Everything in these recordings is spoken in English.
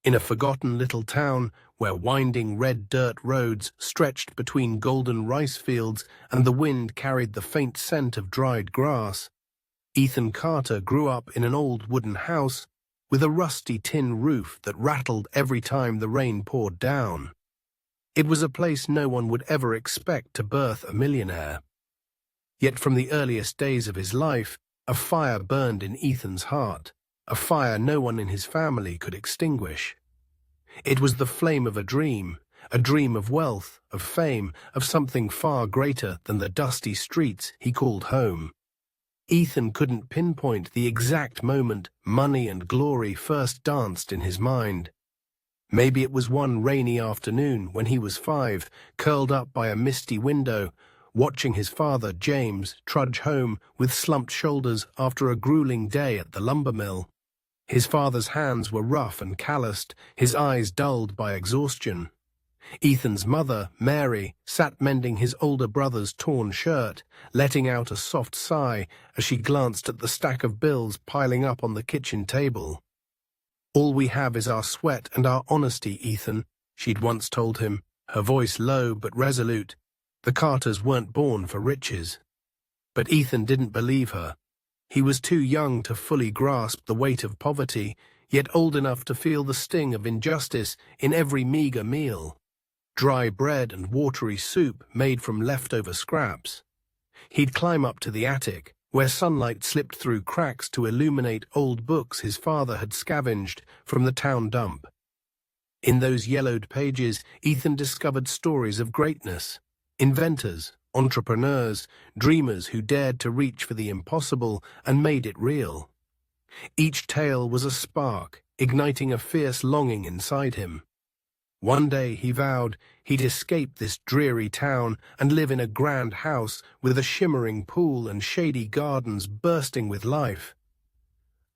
In a forgotten little town where winding red dirt roads stretched between golden rice fields and the wind carried the faint scent of dried grass, Ethan Carter grew up in an old wooden house with a rusty tin roof that rattled every time the rain poured down. It was a place no one would ever expect to birth a millionaire. Yet from the earliest days of his life, a fire burned in Ethan's heart, a fire no one in his family could extinguish. It was the flame of a dream of wealth, of fame, of something far greater than the dusty streets he called home. Ethan couldn't pinpoint the exact moment money and glory first danced in his mind. Maybe it was one rainy afternoon when he was 5, curled up by a misty window, watching his father, James, trudge home with slumped shoulders after a grueling day at the lumber mill. His father's hands were rough and calloused, his eyes dulled by exhaustion. Ethan's mother, Mary, sat mending his older brother's torn shirt, letting out a soft sigh as she glanced at the stack of bills piling up on the kitchen table. "All we have is our sweat and our honesty, Ethan," she'd once told him, her voice low but resolute. The Carters weren't born for riches. But Ethan didn't believe her. He was too young to fully grasp the weight of poverty, yet old enough to feel the sting of injustice in every meager meal. Dry bread and watery soup made from leftover scraps. He'd climb up to the attic, where sunlight slipped through cracks to illuminate old books his father had scavenged from the town dump. In those yellowed pages, Ethan discovered stories of greatness, inventors, entrepreneurs, dreamers who dared to reach for the impossible and made it real. Each tale was a spark, igniting a fierce longing inside him. One day, he vowed, he'd escape this dreary town and live in a grand house with a shimmering pool and shady gardens bursting with life.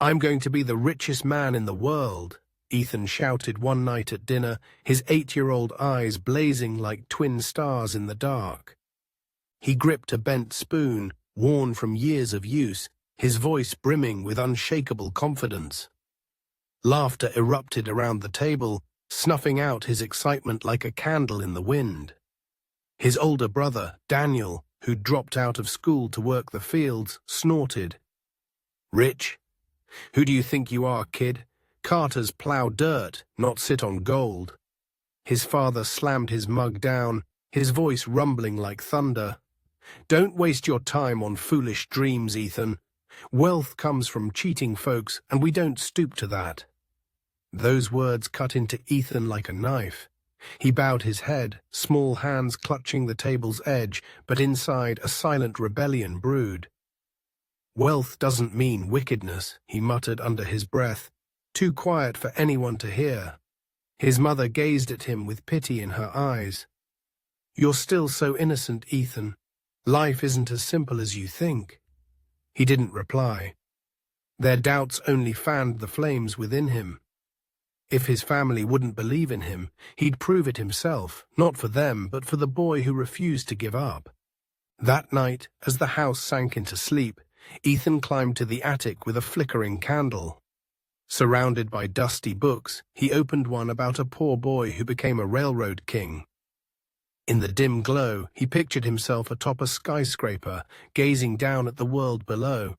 "I'm going to be the richest man in the world," Ethan shouted one night at dinner, his 8-year-old eyes blazing like twin stars in the dark. He gripped a bent spoon, worn from years of use, his voice brimming with unshakable confidence. Laughter erupted around the table, snuffing out his excitement like a candle in the wind. His older brother, Daniel, who'd dropped out of school to work the fields, snorted. "Rich? Who do you think you are, kid? Carters plow dirt, not sit on gold." His father slammed his mug down, his voice rumbling like thunder. "Don't waste your time on foolish dreams, Ethan. Wealth comes from cheating folks, and we don't stoop to that." Those words cut into Ethan like a knife. He bowed his head, small hands clutching the table's edge, but inside a silent rebellion brewed. "Wealth doesn't mean wickedness," he muttered under his breath, too quiet for anyone to hear. His mother gazed at him with pity in her eyes. "You're still so innocent, Ethan. Life isn't as simple as you think." He didn't reply. Their doubts only fanned the flames within him. If his family wouldn't believe in him, he'd prove it himself, not for them, but for the boy who refused to give up. That night, as the house sank into sleep, Ethan climbed to the attic with a flickering candle. Surrounded by dusty books, he opened one about a poor boy who became a railroad king. In the dim glow, he pictured himself atop a skyscraper, gazing down at the world below.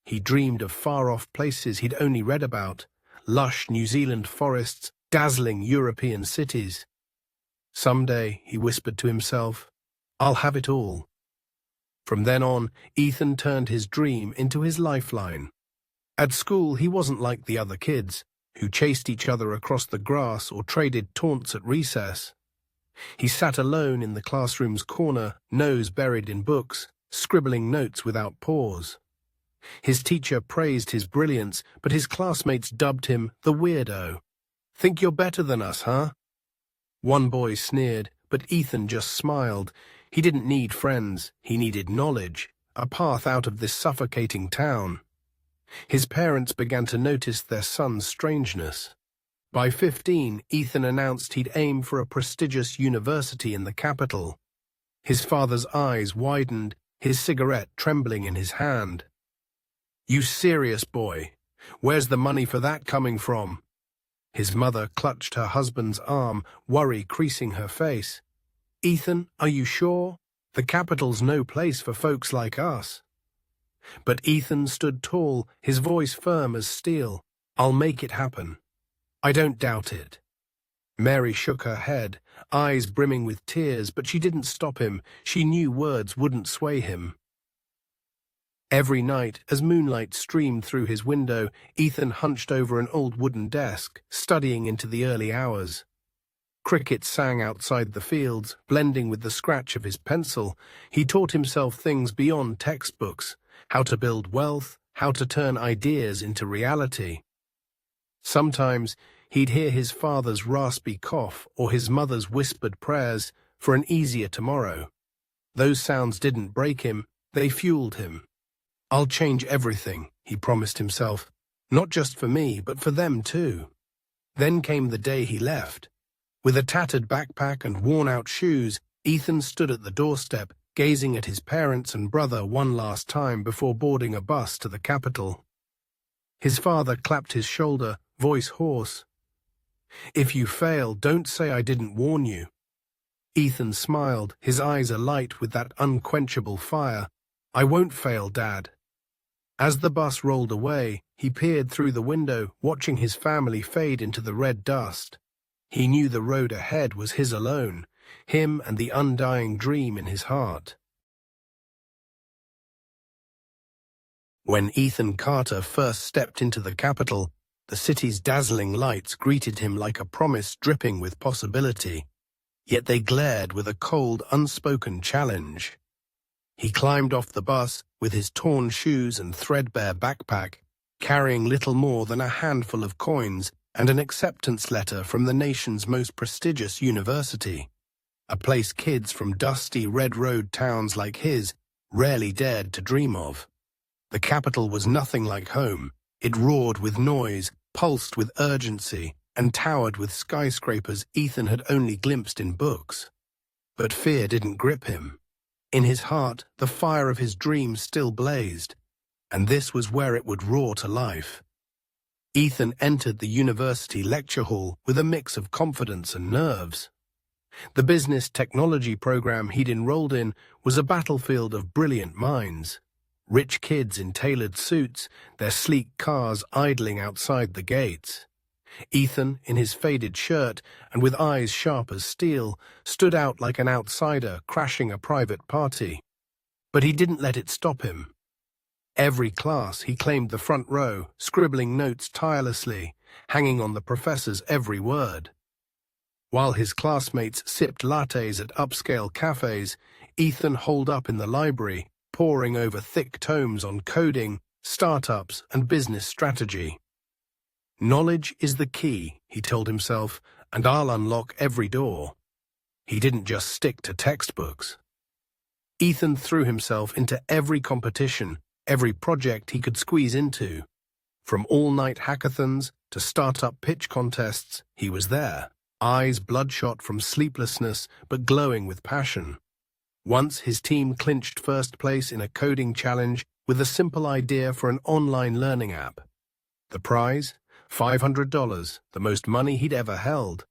He dreamed of far-off places he'd only read about, lush New Zealand forests, dazzling European cities. Someday, he whispered to himself, I'll have it all. From then on, Ethan turned his dream into his lifeline. At school, he wasn't like the other kids, who chased each other across the grass or traded taunts at recess. He sat alone in the classroom's corner, nose buried in books, scribbling notes without pause. His teacher praised his brilliance, but his classmates dubbed him the weirdo. "Think you're better than us, huh?" One boy sneered, but Ethan just smiled. He didn't need friends, he needed knowledge, a path out of this suffocating town. His parents began to notice their son's strangeness. By 15, Ethan announced he'd aim for a prestigious university in the capital. His father's eyes widened, his cigarette trembling in his hand. "You serious, boy? Where's the money for that coming from?" His mother clutched her husband's arm, worry creasing her face. "Ethan, are you sure? The capital's no place for folks like us." But Ethan stood tall, his voice firm as steel. "I'll make it happen. I don't doubt it." Mary shook her head, eyes brimming with tears, but she didn't stop him. She knew words wouldn't sway him. Every night, as moonlight streamed through his window, Ethan hunched over an old wooden desk, studying into the early hours. Crickets sang outside the fields, blending with the scratch of his pencil. He taught himself things beyond textbooks: how to build wealth, how to turn ideas into reality. Sometimes he'd hear his father's raspy cough or his mother's whispered prayers for an easier tomorrow. Those sounds didn't break him, they fueled him. "I'll change everything," he promised himself. "Not just for me, but for them too." Then came the day he left. With a tattered backpack and worn-out shoes, Ethan stood at the doorstep, gazing at his parents and brother one last time before boarding a bus to the capital. His father clapped his shoulder, voice hoarse. "If you fail, don't say I didn't warn you." Ethan smiled, his eyes alight with that unquenchable fire. "I won't fail, Dad." As the bus rolled away, he peered through the window, watching his family fade into the red dust. He knew the road ahead was his alone, him and the undying dream in his heart. When Ethan Carter first stepped into the capital, the city's dazzling lights greeted him like a promise dripping with possibility. Yet they glared with a cold, unspoken challenge. He climbed off the bus with his torn shoes and threadbare backpack, carrying little more than a handful of coins and an acceptance letter from the nation's most prestigious university, a place kids from dusty red road towns like his rarely dared to dream of. The capital was nothing like home. It roared with noise, pulsed with urgency, and towered with skyscrapers Ethan had only glimpsed in books. But fear didn't grip him. In his heart, the fire of his dreams still blazed, and this was where it would roar to life. Ethan entered the university lecture hall with a mix of confidence and nerves. The business technology program he'd enrolled in was a battlefield of brilliant minds. Rich kids in tailored suits, their sleek cars idling outside the gates. Ethan, in his faded shirt and with eyes sharp as steel, stood out like an outsider crashing a private party. But he didn't let it stop him. Every class he claimed the front row, scribbling notes tirelessly, hanging on the professor's every word. While his classmates sipped lattes at upscale cafes, Ethan holed up in the library, poring over thick tomes on coding, startups, and business strategy. "Knowledge is the key," he told himself, "and I'll unlock every door." He didn't just stick to textbooks. Ethan threw himself into every competition, every project he could squeeze into. From all-night hackathons to startup pitch contests, he was there, eyes bloodshot from sleeplessness but glowing with passion. Once his team clinched first place in a coding challenge with a simple idea for an online learning app. The prize? $500, the most money he'd ever held.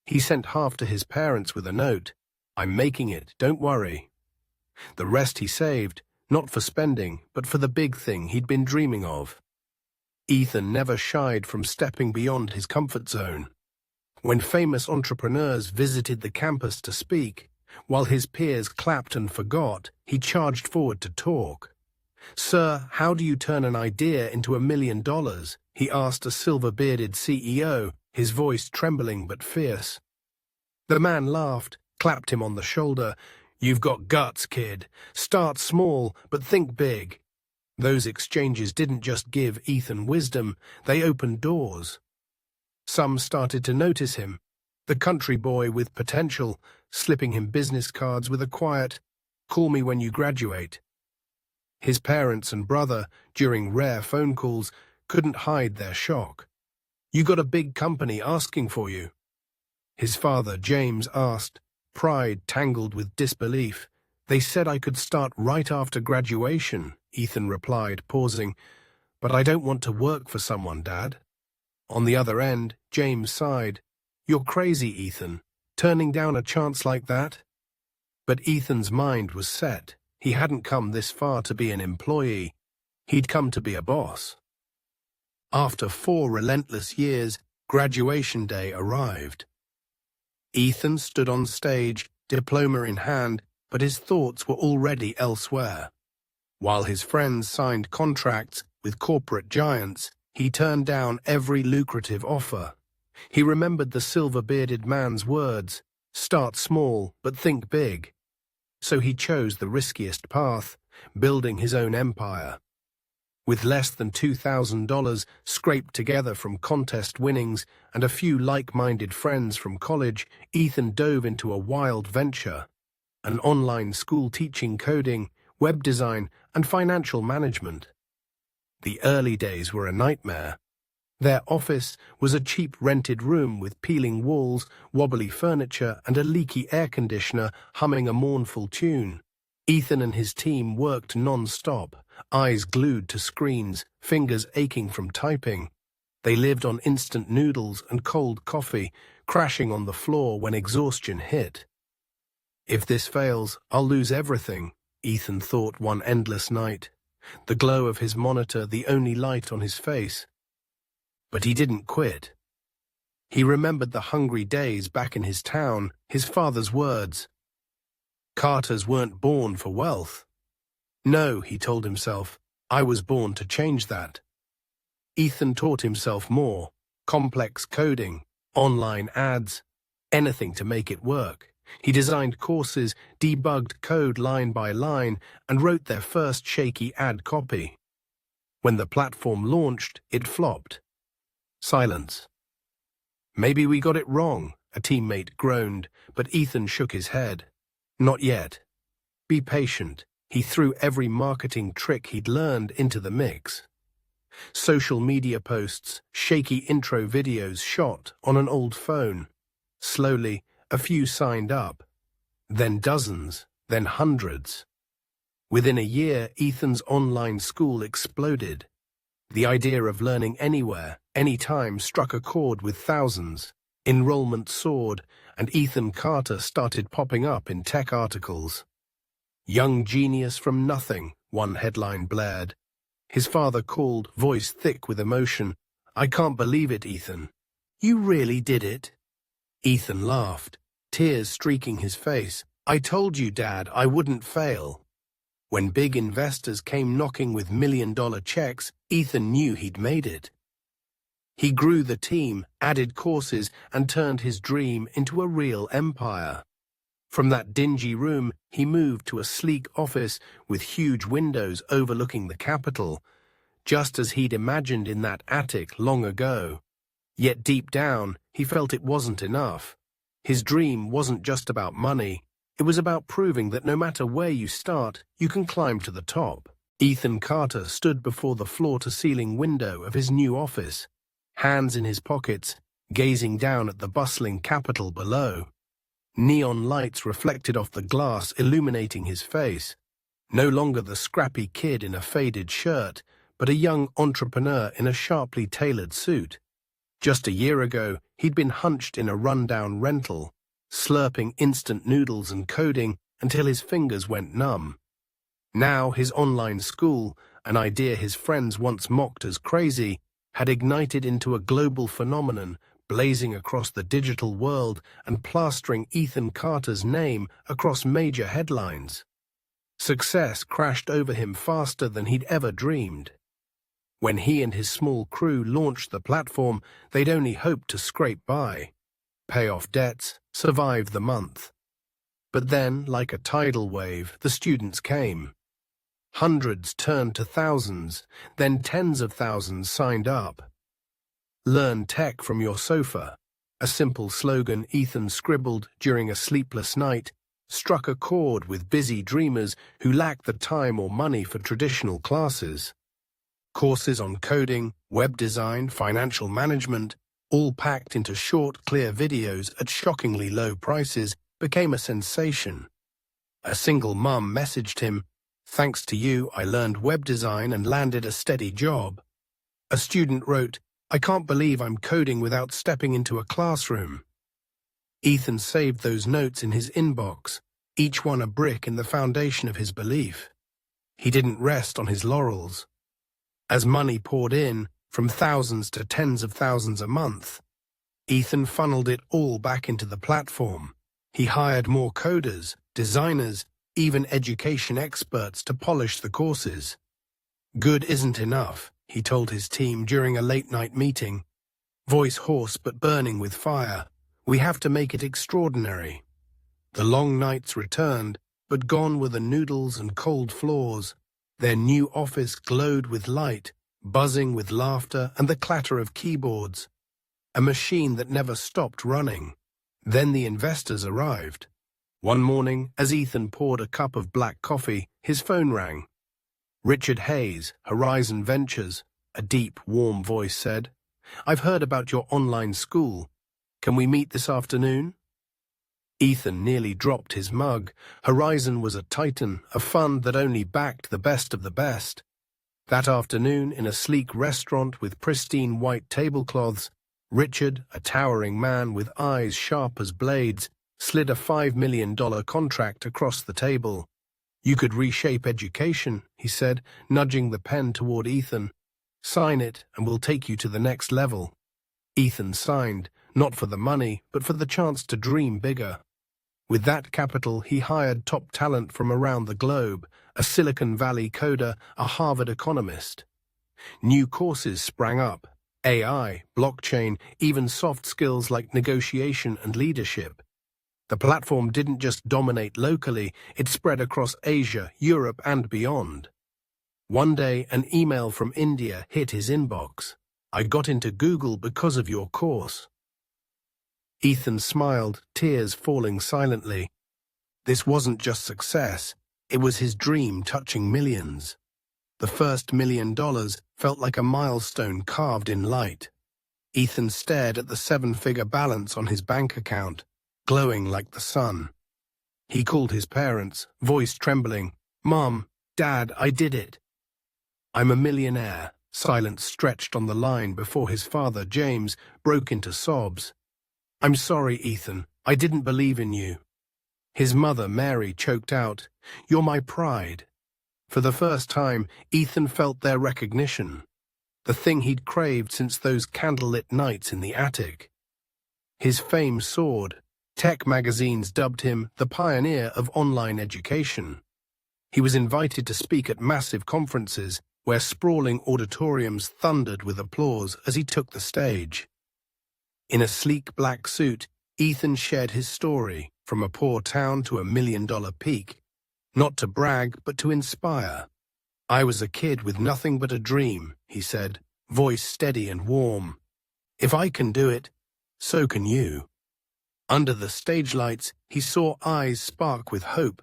He sent half to his parents with a note, "I'm making it, don't worry." The rest he saved, not for spending, but for the big thing he'd been dreaming of. Ethan never shied from stepping beyond his comfort zone. When famous entrepreneurs visited the campus to speak, while his peers clapped and forgot, he charged forward to talk. "Sir, how do you turn an idea into $1 million?" he asked a silver-bearded CEO, his voice trembling but fierce. The man laughed, clapped him on the shoulder. "You've got guts, kid. Start small, but think big." Those exchanges didn't just give Ethan wisdom, they opened doors. Some started to notice him, the country boy with potential, slipping him business cards with a quiet, "Call me when you graduate." His parents and brother, during rare phone calls, couldn't hide their shock. "You got a big company asking for you." His father, James, asked, pride tangled with disbelief. "They said I could start right after graduation," Ethan replied, pausing. "But I don't want to work for someone, Dad." On the other end, James sighed. "You're crazy, Ethan. Turning down a chance like that?" But Ethan's mind was set. He hadn't come this far to be an employee. He'd come to be a boss. After 4 relentless years, graduation day arrived. Ethan stood on stage, diploma in hand, but his thoughts were already elsewhere. While his friends signed contracts with corporate giants, he turned down every lucrative offer. He remembered the silver-bearded man's words, "Start small, but think big." So he chose the riskiest path, building his own empire. With less than $2,000 scraped together from contest winnings and a few like-minded friends from college, Ethan dove into a wild venture, an online school teaching coding, web design, and financial management. The early days were a nightmare. Their office was a cheap rented room with peeling walls, wobbly furniture, and a leaky air conditioner humming a mournful tune. Ethan and his team worked non-stop, eyes glued to screens, fingers aching from typing. They lived on instant noodles and cold coffee, crashing on the floor when exhaustion hit. "If this fails, I'll lose everything," Ethan thought one endless night, the glow of his monitor the only light on his face. But he didn't quit. He remembered the hungry days back in his town, his father's words. Carters weren't born for wealth. No, he told himself, I was born to change that. Ethan taught himself more, complex coding, online ads, anything to make it work. He designed courses, debugged code line by line, and wrote their first shaky ad copy. When the platform launched, it flopped. Silence. "Maybe we got it wrong," a teammate groaned, but Ethan shook his head. "Not yet. Be patient." He threw every marketing trick he'd learned into the mix. Social media posts, shaky intro videos shot on an old phone. Slowly, a few signed up. Then dozens, then hundreds. Within a year, Ethan's online school exploded. The idea of learning anywhere, anytime struck a chord with thousands. Enrollment soared, and Ethan Carter started popping up in tech articles. "Young genius from nothing," one headline blared. His father called, voice thick with emotion. "I can't believe it, Ethan. You really did it?" Ethan laughed, tears streaking his face. "I told you, Dad, I wouldn't fail." When big investors came knocking with million-dollar checks, Ethan knew he'd made it. He grew the team, added courses, and turned his dream into a real empire. From that dingy room, he moved to a sleek office with huge windows overlooking the Capitol, just as he'd imagined in that attic long ago. Yet deep down, he felt it wasn't enough. His dream wasn't just about money. It was about proving that no matter where you start, you can climb to the top. Ethan Carter stood before the floor-to-ceiling window of his new office, hands in his pockets, gazing down at the bustling Capitol below. Neon lights reflected off the glass, illuminating his face. No longer the scrappy kid in a faded shirt, but a young entrepreneur in a sharply tailored suit. Just a year ago, he'd been hunched in a rundown rental, slurping instant noodles and coding until his fingers went numb. Now his online school, an idea his friends once mocked as crazy, had ignited into a global phenomenon, blazing across the digital world and plastering Ethan Carter's name across major headlines. Success crashed over him faster than he'd ever dreamed. When he and his small crew launched the platform, they'd only hoped to scrape by, pay off debts, survive the month. But then, like a tidal wave, the students came. Hundreds turned to thousands, then tens of thousands signed up. "Learn tech from your sofa," a simple slogan Ethan scribbled during a sleepless night, struck a chord with busy dreamers who lacked the time or money for traditional classes. Courses on coding, web design, financial management, all packed into short, clear videos at shockingly low prices, became a sensation. A single mum messaged him, "Thanks to you, I learned web design and landed a steady job." A student wrote, I can't believe I'm coding without stepping into a classroom. Ethan saved those notes in his inbox, each one a brick in the foundation of his belief. He didn't rest on his laurels. As money poured in, from thousands to tens of thousands a month, Ethan funneled it all back into the platform. He hired more coders, designers, even education experts to polish the courses. Good isn't enough, he told his team during a late-night meeting. Voice hoarse but burning with fire. We have to make it extraordinary. The long nights returned, but gone were the noodles and cold floors. Their new office glowed with light, buzzing with laughter and the clatter of keyboards. A machine that never stopped running. Then the investors arrived. One morning, as Ethan poured a cup of black coffee, his phone rang. Richard Hayes, Horizon Ventures, a deep, warm voice said, "I've heard about your online school. Can we meet this afternoon?" Ethan nearly dropped his mug. Horizon was a titan, a fund that only backed the best of the best. That afternoon, in a sleek restaurant with pristine white tablecloths, Richard, a towering man with eyes sharp as blades, slid a $5 million contract across the table. "You could reshape education," he said, nudging the pen toward Ethan. "Sign it, and we'll take you to the next level." Ethan signed, not for the money, but for the chance to dream bigger. With that capital, he hired top talent from around the globe, a Silicon Valley coder, a Harvard economist. New courses sprang up: AI, blockchain, even soft skills like negotiation and leadership. The platform didn't just dominate locally, it spread across Asia, Europe, and beyond. One day, an email from India hit his inbox. "I got into Google because of your course." Ethan smiled, tears falling silently. This wasn't just success, it was his dream touching millions. The first $1 million felt like a milestone carved in light. Ethan stared at the 7-figure balance on his bank account, glowing like the sun. He called his parents, voice trembling. "Mom, Dad, I did it." "I'm a millionaire." Silence stretched on the line before his father, James, broke into sobs. "I'm sorry, Ethan. I didn't believe in you." His mother, Mary, choked out, "You're my pride." For the first time, Ethan felt their recognition, the thing he'd craved since those candlelit nights in the attic. His fame soared. Tech magazines dubbed him the pioneer of online education. He was invited to speak at massive conferences where sprawling auditoriums thundered with applause as he took the stage. In a sleek black suit, Ethan shared his story, from a poor town to a $1 million peak. Not to brag, but to inspire. "I was a kid with nothing but a dream," he said, voice steady and warm. "If I can do it, so can you." Under the stage lights, he saw eyes spark with hope,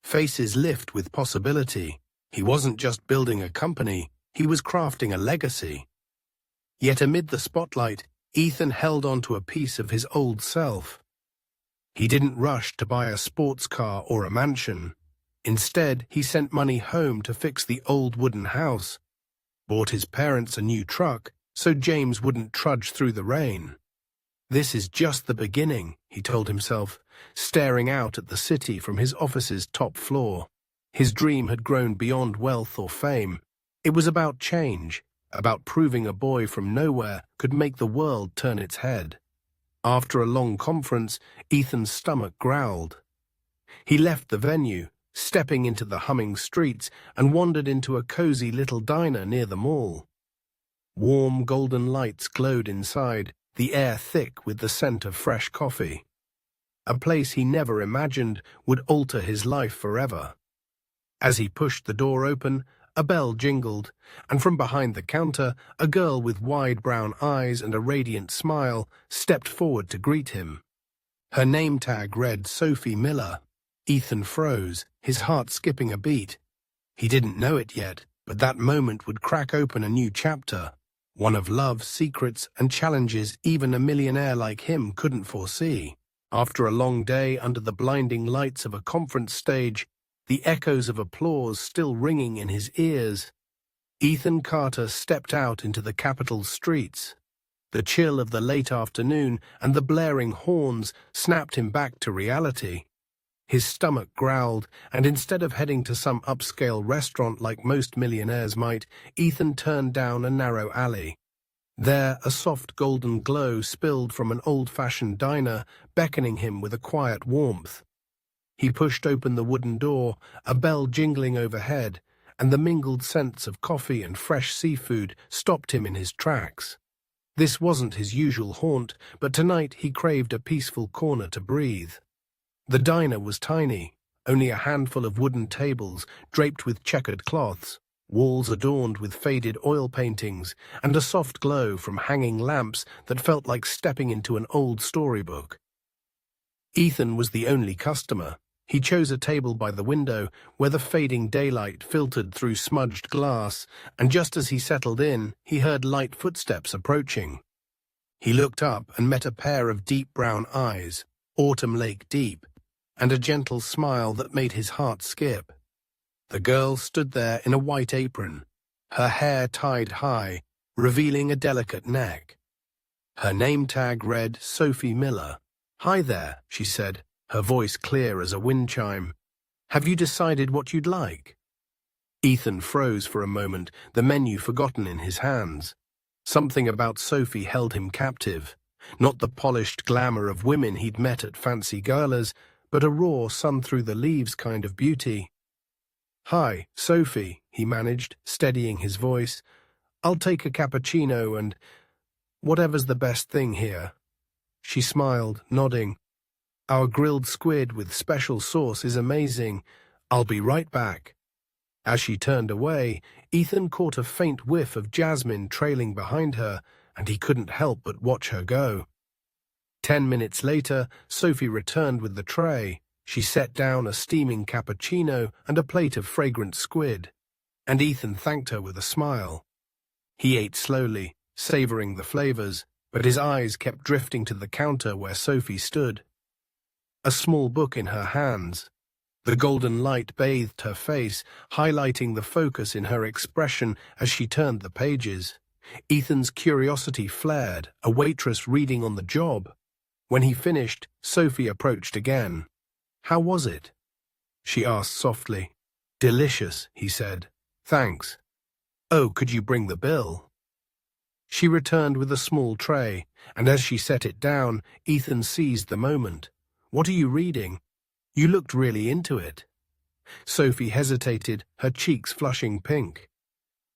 faces lift with possibility. He wasn't just building a company, he was crafting a legacy. Yet amid the spotlight, Ethan held on to a piece of his old self. He didn't rush to buy a sports car or a mansion. Instead, he sent money home to fix the old wooden house, bought his parents a new truck so James wouldn't trudge through the rain. "This is just the beginning," he told himself, staring out at the city from his office's top floor. His dream had grown beyond wealth or fame. It was about change, about proving a boy from nowhere could make the world turn its head. After a long conference, Ethan's stomach growled. He left the venue, stepping into the humming streets, and wandered into a cozy little diner near the mall. Warm golden lights glowed inside, the air thick with the scent of fresh coffee. A place he never imagined would alter his life forever. As he pushed the door open, a bell jingled, and from behind the counter, a girl with wide brown eyes and a radiant smile stepped forward to greet him. Her name tag read Sophie Miller. Ethan froze, his heart skipping a beat. He didn't know it yet, but that moment would crack open a new chapter, one of love, secrets, and challenges even a millionaire like him couldn't foresee. After a long day under the blinding lights of a conference stage, the echoes of applause still ringing in his ears, Ethan Carter stepped out into the capital's streets. The chill of the late afternoon and the blaring horns snapped him back to reality. His stomach growled, and instead of heading to some upscale restaurant like most millionaires might, Ethan turned down a narrow alley. There, a soft golden glow spilled from an old-fashioned diner, beckoning him with a quiet warmth. He pushed open the wooden door, a bell jingling overhead, and the mingled scents of coffee and fresh seafood stopped him in his tracks. This wasn't his usual haunt, but tonight he craved a peaceful corner to breathe. The diner was tiny, only a handful of wooden tables draped with checkered cloths, walls adorned with faded oil paintings, and a soft glow from hanging lamps that felt like stepping into an old storybook. Ethan was the only customer. He chose a table by the window where the fading daylight filtered through smudged glass, and just as he settled in, he heard light footsteps approaching. He looked up and met a pair of deep brown eyes, autumn lake deep, and a gentle smile that made his heart skip. The girl stood there in a white apron, her hair tied high, revealing a delicate neck. Her name tag read Sophie Miller. "Hi there," she said, her voice clear as a wind chime. "Have you decided what you'd like?" Ethan froze for a moment, the menu forgotten in his hands. Something about Sophie held him captive. Not the polished glamour of women he'd met at fancy galas, but a raw, sun-through-the-leaves kind of beauty. "Hi, Sophie," he managed, steadying his voice. "I'll take a cappuccino and whatever's the best thing here." She smiled, nodding. "Our grilled squid with special sauce is amazing. I'll be right back." As she turned away, Ethan caught a faint whiff of jasmine trailing behind her, and he couldn't help but watch her go. 10 minutes later, Sophie returned with the tray. She set down a steaming cappuccino and a plate of fragrant squid, and Ethan thanked her with a smile. He ate slowly, savoring the flavors, but his eyes kept drifting to the counter where Sophie stood. A small book in her hands. The golden light bathed her face, highlighting the focus in her expression as she turned the pages. Ethan's curiosity flared, a waitress reading on the job. When he finished, Sophie approached again. "How was it?" she asked softly. "Delicious," he said. "Thanks." "Oh, could you bring the bill?" She returned with a small tray, and as she set it down, Ethan seized the moment. "What are you reading? You looked really into it." Sophie hesitated, her cheeks flushing pink.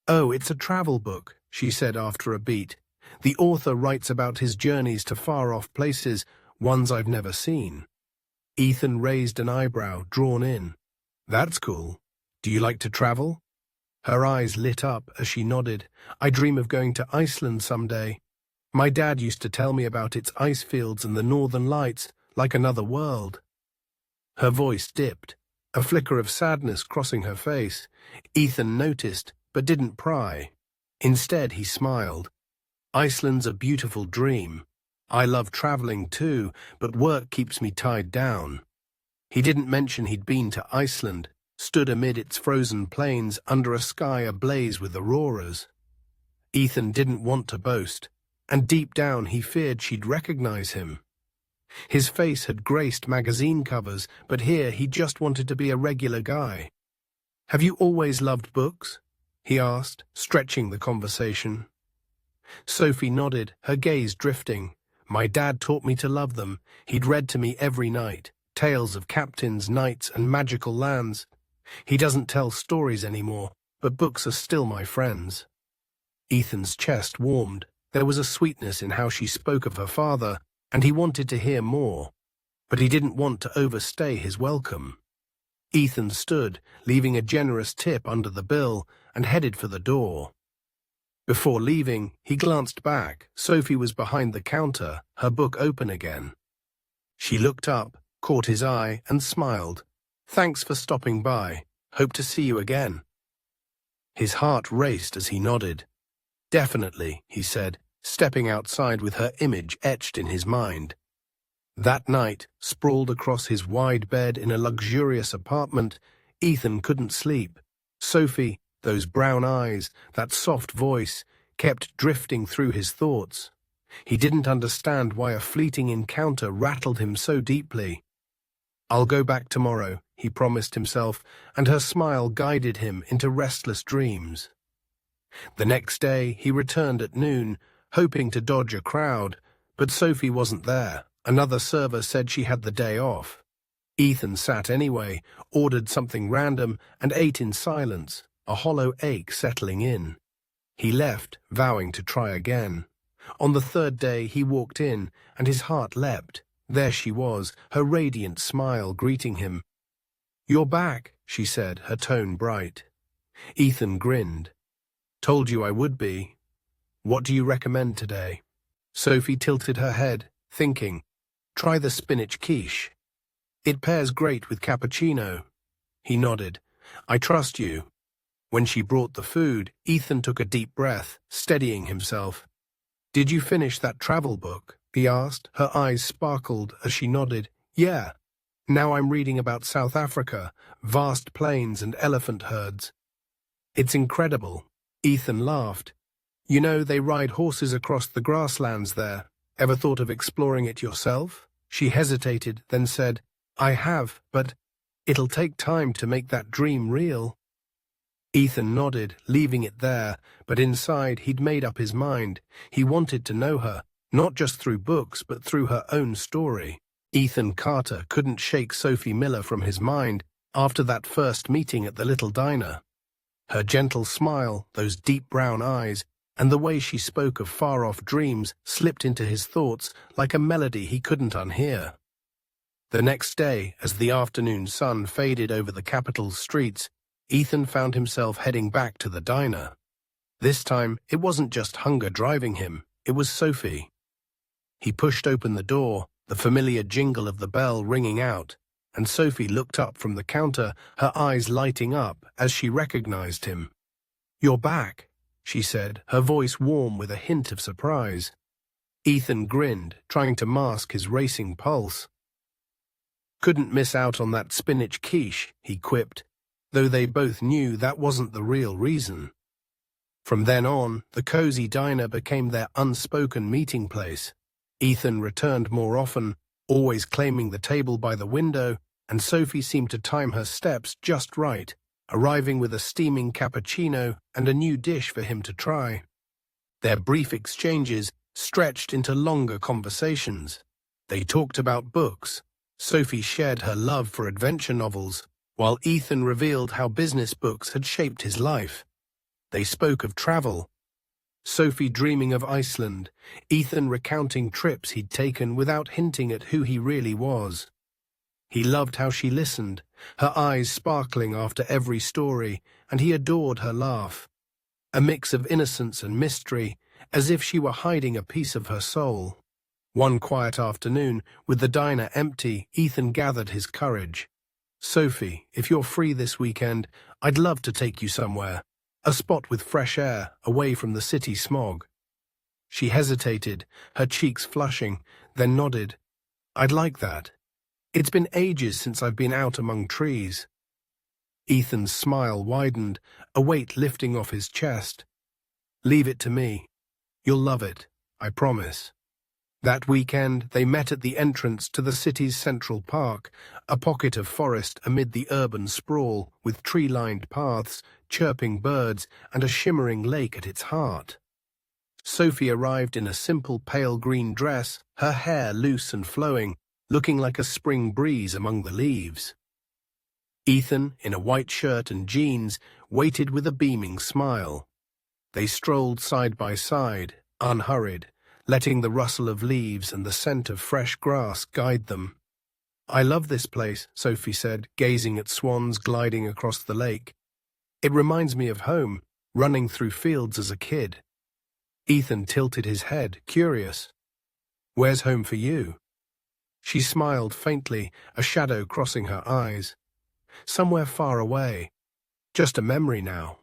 "Oh, it's a travel book," she said after a beat. "The author writes about his journeys to far-off places, ones I've never seen." Ethan raised an eyebrow, drawn in. "That's cool. Do you like to travel?" Her eyes lit up as she nodded. "I dream of going to Iceland someday. My dad used to tell me about its ice fields and the northern lights, like another world." Her voice dipped, a flicker of sadness crossing her face. Ethan noticed, but didn't pry. Instead, he smiled. "Iceland's a beautiful dream. I love traveling too, but work keeps me tied down." He didn't mention he'd been to Iceland, stood amid its frozen plains under a sky ablaze with auroras. Ethan didn't want to boast, and deep down he feared she'd recognize him. His face had graced magazine covers, but here he just wanted to be a regular guy. "Have you always loved books?" he asked, stretching the conversation. Sophie nodded, her gaze drifting. "My dad taught me to love them. He'd read to me every night, tales of captains, knights, and magical lands. He doesn't tell stories anymore, but books are still my friends." Ethan's chest warmed. There was a sweetness in how she spoke of her father, and he wanted to hear more, but he didn't want to overstay his welcome. Ethan stood, leaving a generous tip under the bill, and headed for the door. Before leaving, he glanced back. Sophie was behind the counter, her book open again. She looked up, caught his eye, and smiled. "Thanks for stopping by. Hope to see you again." His heart raced as he nodded. "Definitely," he said, stepping outside with her image etched in his mind. That night, sprawled across his wide bed in a luxurious apartment, Ethan couldn't sleep. Sophie, those brown eyes, that soft voice, kept drifting through his thoughts. He didn't understand why a fleeting encounter rattled him so deeply. "I'll go back tomorrow," he promised himself, and her smile guided him into restless dreams. The next day, he returned at noon, hoping to dodge a crowd, but Sophie wasn't there. Another server said she had the day off. Ethan sat anyway, ordered something random, and ate in silence, a hollow ache settling in. He left, vowing to try again. On the third day, he walked in, and his heart leapt. There she was, her radiant smile greeting him. "You're back," she said, her tone bright. Ethan grinned. "Told you I would be. What do you recommend today?" Sophie tilted her head, thinking, "Try the spinach quiche. It pairs great with cappuccino." He nodded. "I trust you." When she brought the food, Ethan took a deep breath, steadying himself. "Did you finish that travel book?" he asked. Her eyes sparkled as she nodded. "Yeah. Now I'm reading about South Africa, vast plains and elephant herds." "It's incredible." Ethan laughed. "You know, they ride horses across the grasslands there. Ever thought of exploring it yourself?" She hesitated, then said, "I have, but it'll take time to make that dream real." Ethan nodded, leaving it there, but inside he'd made up his mind. He wanted to know her, not just through books, but through her own story. Ethan Carter couldn't shake Sophie Miller from his mind after that first meeting at the little diner. Her gentle smile, those deep brown eyes, and the way she spoke of far-off dreams slipped into his thoughts like a melody he couldn't unhear. The next day, as the afternoon sun faded over the capital's streets, Ethan found himself heading back to the diner. This time, it wasn't just hunger driving him, it was Sophie. He pushed open the door, the familiar jingle of the bell ringing out, and Sophie looked up from the counter, her eyes lighting up as she recognized him. "You're back," she said, her voice warm with a hint of surprise. Ethan grinned, trying to mask his racing pulse. "Couldn't miss out on that spinach quiche," he quipped, though they both knew that wasn't the real reason. From then on, the cozy diner became their unspoken meeting place. Ethan returned more often, always claiming the table by the window, and Sophie seemed to time her steps just right, arriving with a steaming cappuccino and a new dish for him to try. Their brief exchanges stretched into longer conversations. They talked about books. Sophie shared her love for adventure novels, while Ethan revealed how business books had shaped his life. They spoke of travel. Sophie dreaming of Iceland, Ethan recounting trips he'd taken without hinting at who he really was. He loved how she listened, her eyes sparkling after every story, and he adored her laugh. A mix of innocence and mystery, as if she were hiding a piece of her soul. One quiet afternoon, with the diner empty, Ethan gathered his courage. "Sophie, if you're free this weekend, I'd love to take you somewhere. A spot with fresh air, away from the city smog." She hesitated, her cheeks flushing, then nodded. "I'd like that. It's been ages since I've been out among trees." Ethan's smile widened, a weight lifting off his chest. "Leave it to me. You'll love it, I promise." That weekend, they met at the entrance to the city's central park, a pocket of forest amid the urban sprawl, with tree-lined paths, chirping birds, and a shimmering lake at its heart. Sophie arrived in a simple pale green dress, her hair loose and flowing, looking like a spring breeze among the leaves. Ethan, in a white shirt and jeans, waited with a beaming smile. They strolled side by side, unhurried, letting the rustle of leaves and the scent of fresh grass guide them. "I love this place," Sophie said, gazing at swans gliding across the lake. "It reminds me of home, running through fields as a kid." Ethan tilted his head, curious. "Where's home for you?" She smiled faintly, a shadow crossing her eyes. "Somewhere far away. Just a memory now."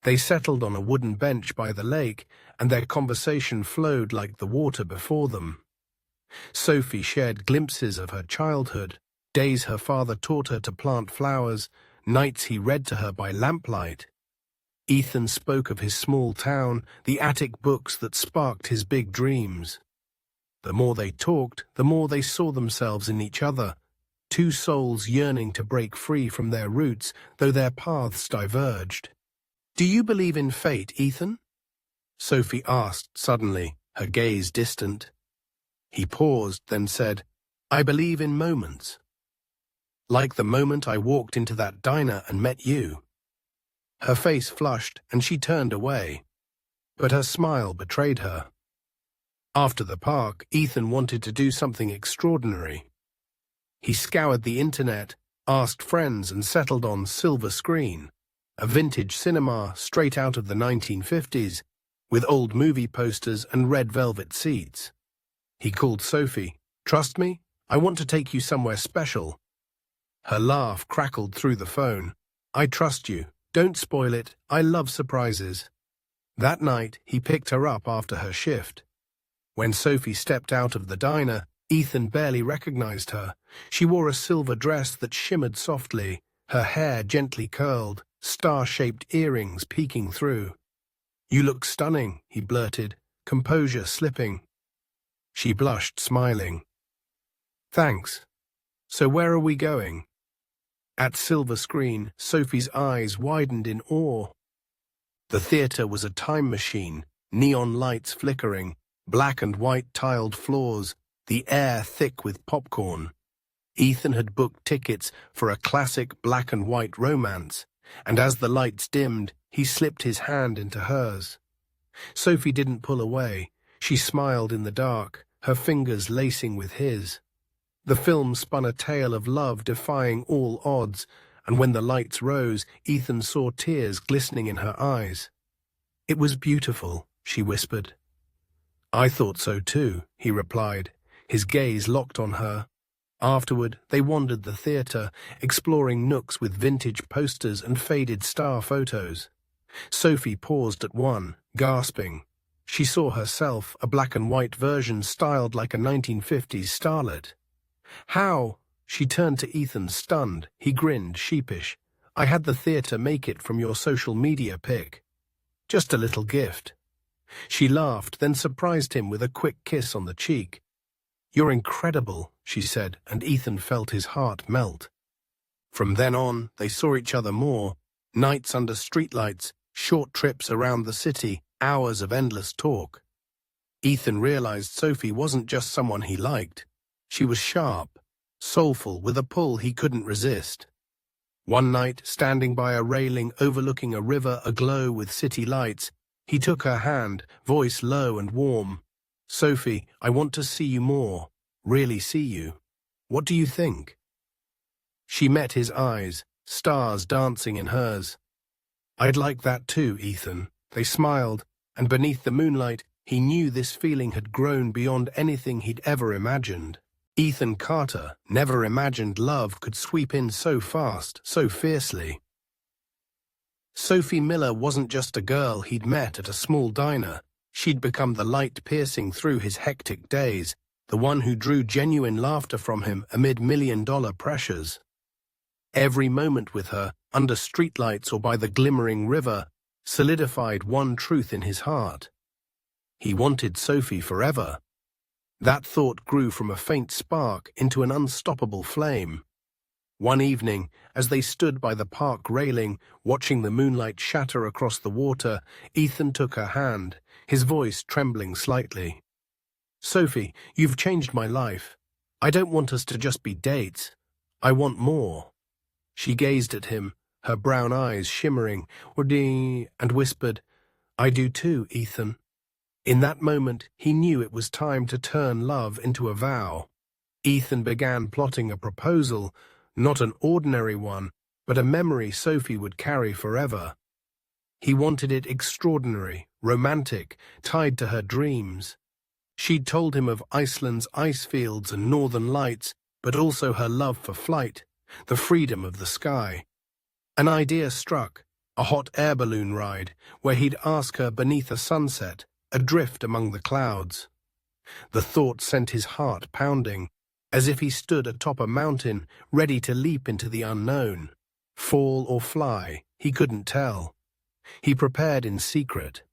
They settled on a wooden bench by the lake, and their conversation flowed like the water before them. Sophie shared glimpses of her childhood, days her father taught her to plant flowers, nights he read to her by lamplight. Ethan spoke of his small town, the attic books that sparked his big dreams. The more they talked, the more they saw themselves in each other, two souls yearning to break free from their roots, though their paths diverged. "Do you believe in fate, Ethan?" Sophie asked suddenly, her gaze distant. He paused, then said, "I believe in moments. Like the moment I walked into that diner and met you." Her face flushed, and she turned away, but her smile betrayed her. After the park, Ethan wanted to do something extraordinary. He scoured the internet, asked friends, and settled on Silver Screen, a vintage cinema straight out of the 1950s, with old movie posters and red velvet seats. He called Sophie. "Trust me, I want to take you somewhere special." Her laugh crackled through the phone. "I trust you. Don't spoil it. I love surprises." That night, he picked her up after her shift. When Sophie stepped out of the diner, Ethan barely recognized her. She wore a silver dress that shimmered softly, her hair gently curled, star-shaped earrings peeking through. "You look stunning," he blurted, composure slipping. She blushed, smiling. "Thanks. So where are we going?" At Silver Screen, Sophie's eyes widened in awe. The theater was a time machine, neon lights flickering, black and white tiled floors, the air thick with popcorn. Ethan had booked tickets for a classic black and white romance, and as the lights dimmed, he slipped his hand into hers. Sophie didn't pull away. She smiled in the dark, her fingers lacing with his. The film spun a tale of love defying all odds, and when the lights rose, Ethan saw tears glistening in her eyes. "It was beautiful," she whispered. "I thought so too," he replied, his gaze locked on her. Afterward, they wandered the theater, exploring nooks with vintage posters and faded star photos. Sophie paused at one, gasping. She saw herself, a black and white version styled like a 1950s starlet. "How?" She turned to Ethan, stunned. He grinned, sheepish. "I had the theater make it from your social media pic. Just a little gift." She laughed, then surprised him with a quick kiss on the cheek. "You're incredible," she said, and Ethan felt his heart melt. From then on, they saw each other more. Nights under streetlights, short trips around the city, hours of endless talk. Ethan realized Sophie wasn't just someone he liked. She was sharp, soulful, with a pull he couldn't resist. One night, standing by a railing overlooking a river aglow with city lights, he took her hand, voice low and warm. "Sophie, I want to see you more, really see you. What do you think?" She met his eyes, stars dancing in hers. "I'd like that too, Ethan." They smiled, and beneath the moonlight, he knew this feeling had grown beyond anything he'd ever imagined. Ethan Carter never imagined love could sweep in so fast, so fiercely. Sophie Miller wasn't just a girl he'd met at a small diner. She'd become the light piercing through his hectic days, the one who drew genuine laughter from him amid million-dollar pressures. Every moment with her, under streetlights or by the glimmering river, solidified one truth in his heart. He wanted Sophie forever. That thought grew from a faint spark into an unstoppable flame. One evening, as they stood by the park railing, watching the moonlight shatter across the water, Ethan took her hand, his voice trembling slightly. "Sophie, you've changed my life. I don't want us to just be dates. I want more." She gazed at him, her brown eyes shimmering, and whispered, "I do too, Ethan." In that moment, he knew it was time to turn love into a vow. Ethan began plotting a proposal, not an ordinary one, but a memory Sophie would carry forever. He wanted it extraordinary, romantic, tied to her dreams. She'd told him of Iceland's ice fields and northern lights, but also her love for flight, the freedom of the sky. An idea struck, a hot air balloon ride, where he'd ask her beneath a sunset, adrift among the clouds. The thought sent his heart pounding, as if he stood atop a mountain, ready to leap into the unknown. Fall or fly, he couldn't tell. He prepared in secret.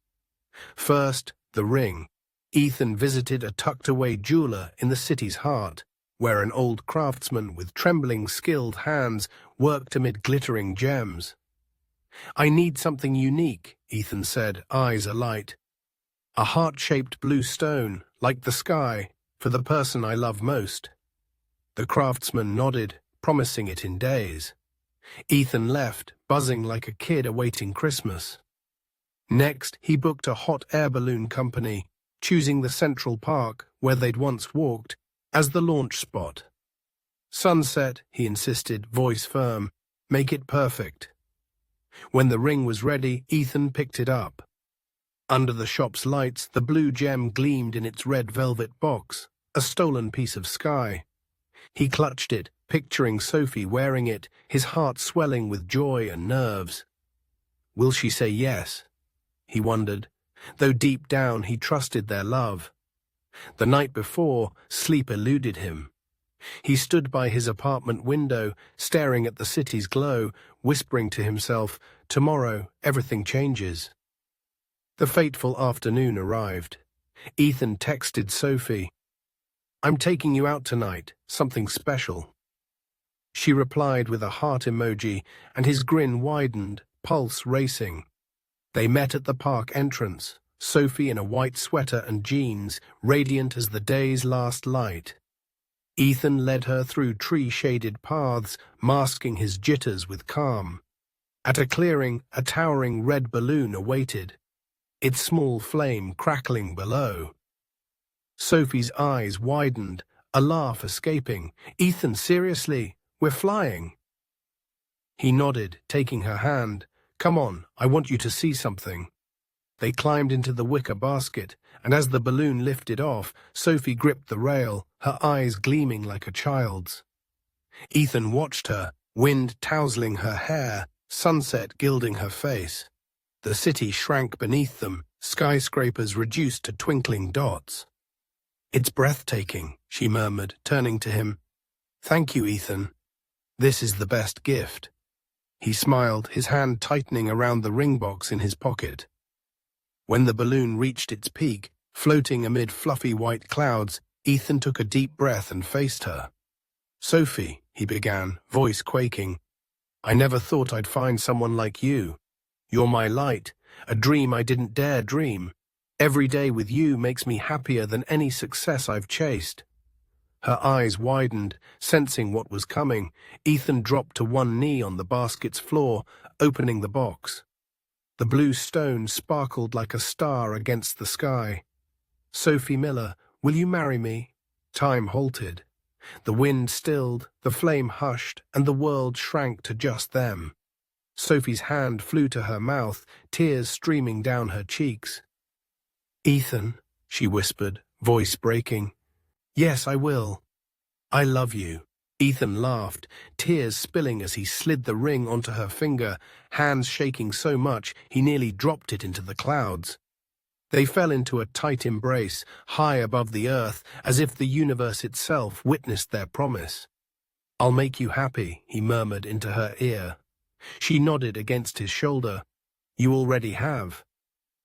First, the ring. Ethan visited a tucked-away jeweler in the city's heart, where an old craftsman with trembling, skilled hands worked amid glittering gems. "I need something unique," Ethan said, eyes alight. "A heart-shaped blue stone, like the sky, for the person I love most." The craftsman nodded, promising it in days. Ethan left, buzzing like a kid awaiting Christmas. Next, he booked a hot air balloon company, choosing the Central Park, where they'd once walked, as the launch spot. "Sunset," he insisted, voice firm. "Make it perfect." When the ring was ready, Ethan picked it up. Under the shop's lights, the blue gem gleamed in its red velvet box, a stolen piece of sky. He clutched it, picturing Sophie wearing it, his heart swelling with joy and nerves. Will she say yes? He wondered, though deep down he trusted their love. The night before, sleep eluded him. He stood by his apartment window, staring at the city's glow, whispering to himself, "Tomorrow, everything changes." The fateful afternoon arrived. Ethan texted Sophie, "I'm taking you out tonight, something special." She replied with a heart emoji, and his grin widened, pulse racing. They met at the park entrance, Sophie in a white sweater and jeans, radiant as the day's last light. Ethan led her through tree-shaded paths, masking his jitters with calm. At a clearing, a towering red balloon awaited, its small flame crackling below. Sophie's eyes widened, a laugh escaping. "Ethan, seriously, we're flying." He nodded, taking her hand. "Come on, I want you to see something." They climbed into the wicker basket, and as the balloon lifted off, Sophie gripped the rail, her eyes gleaming like a child's. Ethan watched her, wind tousling her hair, sunset gilding her face. The city shrank beneath them, skyscrapers reduced to twinkling dots. "It's breathtaking," she murmured, turning to him. "Thank you, Ethan. This is the best gift." He smiled, his hand tightening around the ring box in his pocket. When the balloon reached its peak, floating amid fluffy white clouds, Ethan took a deep breath and faced her. "Sophie," he began, voice quaking, "I never thought I'd find someone like you. You're my light, a dream I didn't dare dream. Every day with you makes me happier than any success I've chased." Her eyes widened, sensing what was coming. Ethan dropped to one knee on the basket's floor, opening the box. The blue stone sparkled like a star against the sky. "Sophie Miller, will you marry me?" Time halted. The wind stilled, the flame hushed, and the world shrank to just them. Sophie's hand flew to her mouth, tears streaming down her cheeks. "Ethan," she whispered, voice breaking. "Yes, I will. I love you." Ethan laughed, tears spilling as he slid the ring onto her finger, hands shaking so much he nearly dropped it into the clouds. They fell into a tight embrace, high above the earth, as if the universe itself witnessed their promise. "I'll make you happy," he murmured into her ear. She nodded against his shoulder. "You already have."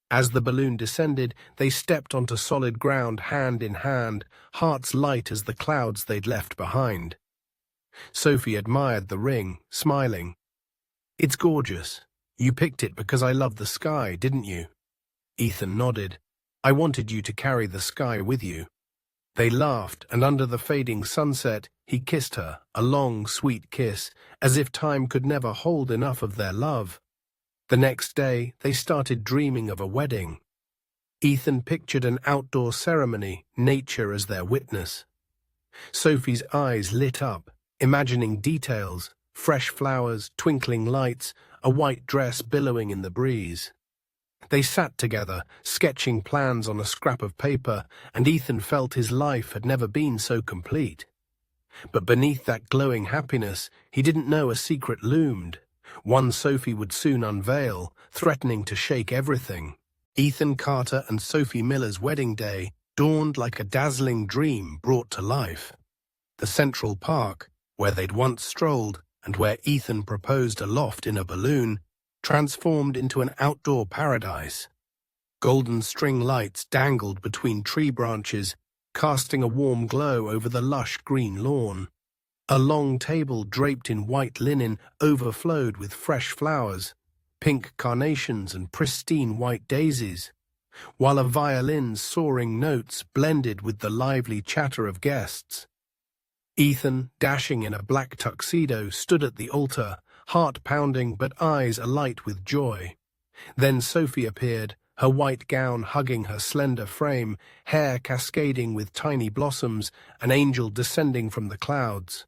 As the balloon descended, they stepped onto solid ground hand in hand, hearts light as the clouds they'd left behind. Sophie admired the ring, smiling. "It's gorgeous. You picked it because I love the sky, didn't you?" Ethan nodded. "I wanted you to carry the sky with you." They laughed, and under the fading sunset, he kissed her, a long, sweet kiss, as if time could never hold enough of their love. The next day, they started dreaming of a wedding. Ethan pictured an outdoor ceremony, nature as their witness. Sophie's eyes lit up, imagining details, fresh flowers, twinkling lights, a white dress billowing in the breeze. They sat together, sketching plans on a scrap of paper, and Ethan felt his life had never been so complete. But beneath that glowing happiness, he didn't know a secret loomed, one Sophie would soon unveil, threatening to shake everything. Ethan Carter and Sophie Miller's wedding day dawned like a dazzling dream brought to life. The Central Park, where they'd once strolled, and where Ethan proposed aloft in a balloon, transformed into an outdoor paradise. Golden string lights dangled between tree branches, casting a warm glow over the lush green lawn. A long table draped in white linen overflowed with fresh flowers, pink carnations and pristine white daisies, while a violin's soaring notes blended with the lively chatter of guests. Ethan, dashing in a black tuxedo, stood at the altar, heart pounding but eyes alight with joy. Then Sophie appeared, her white gown hugging her slender frame, hair cascading with tiny blossoms, an angel descending from the clouds.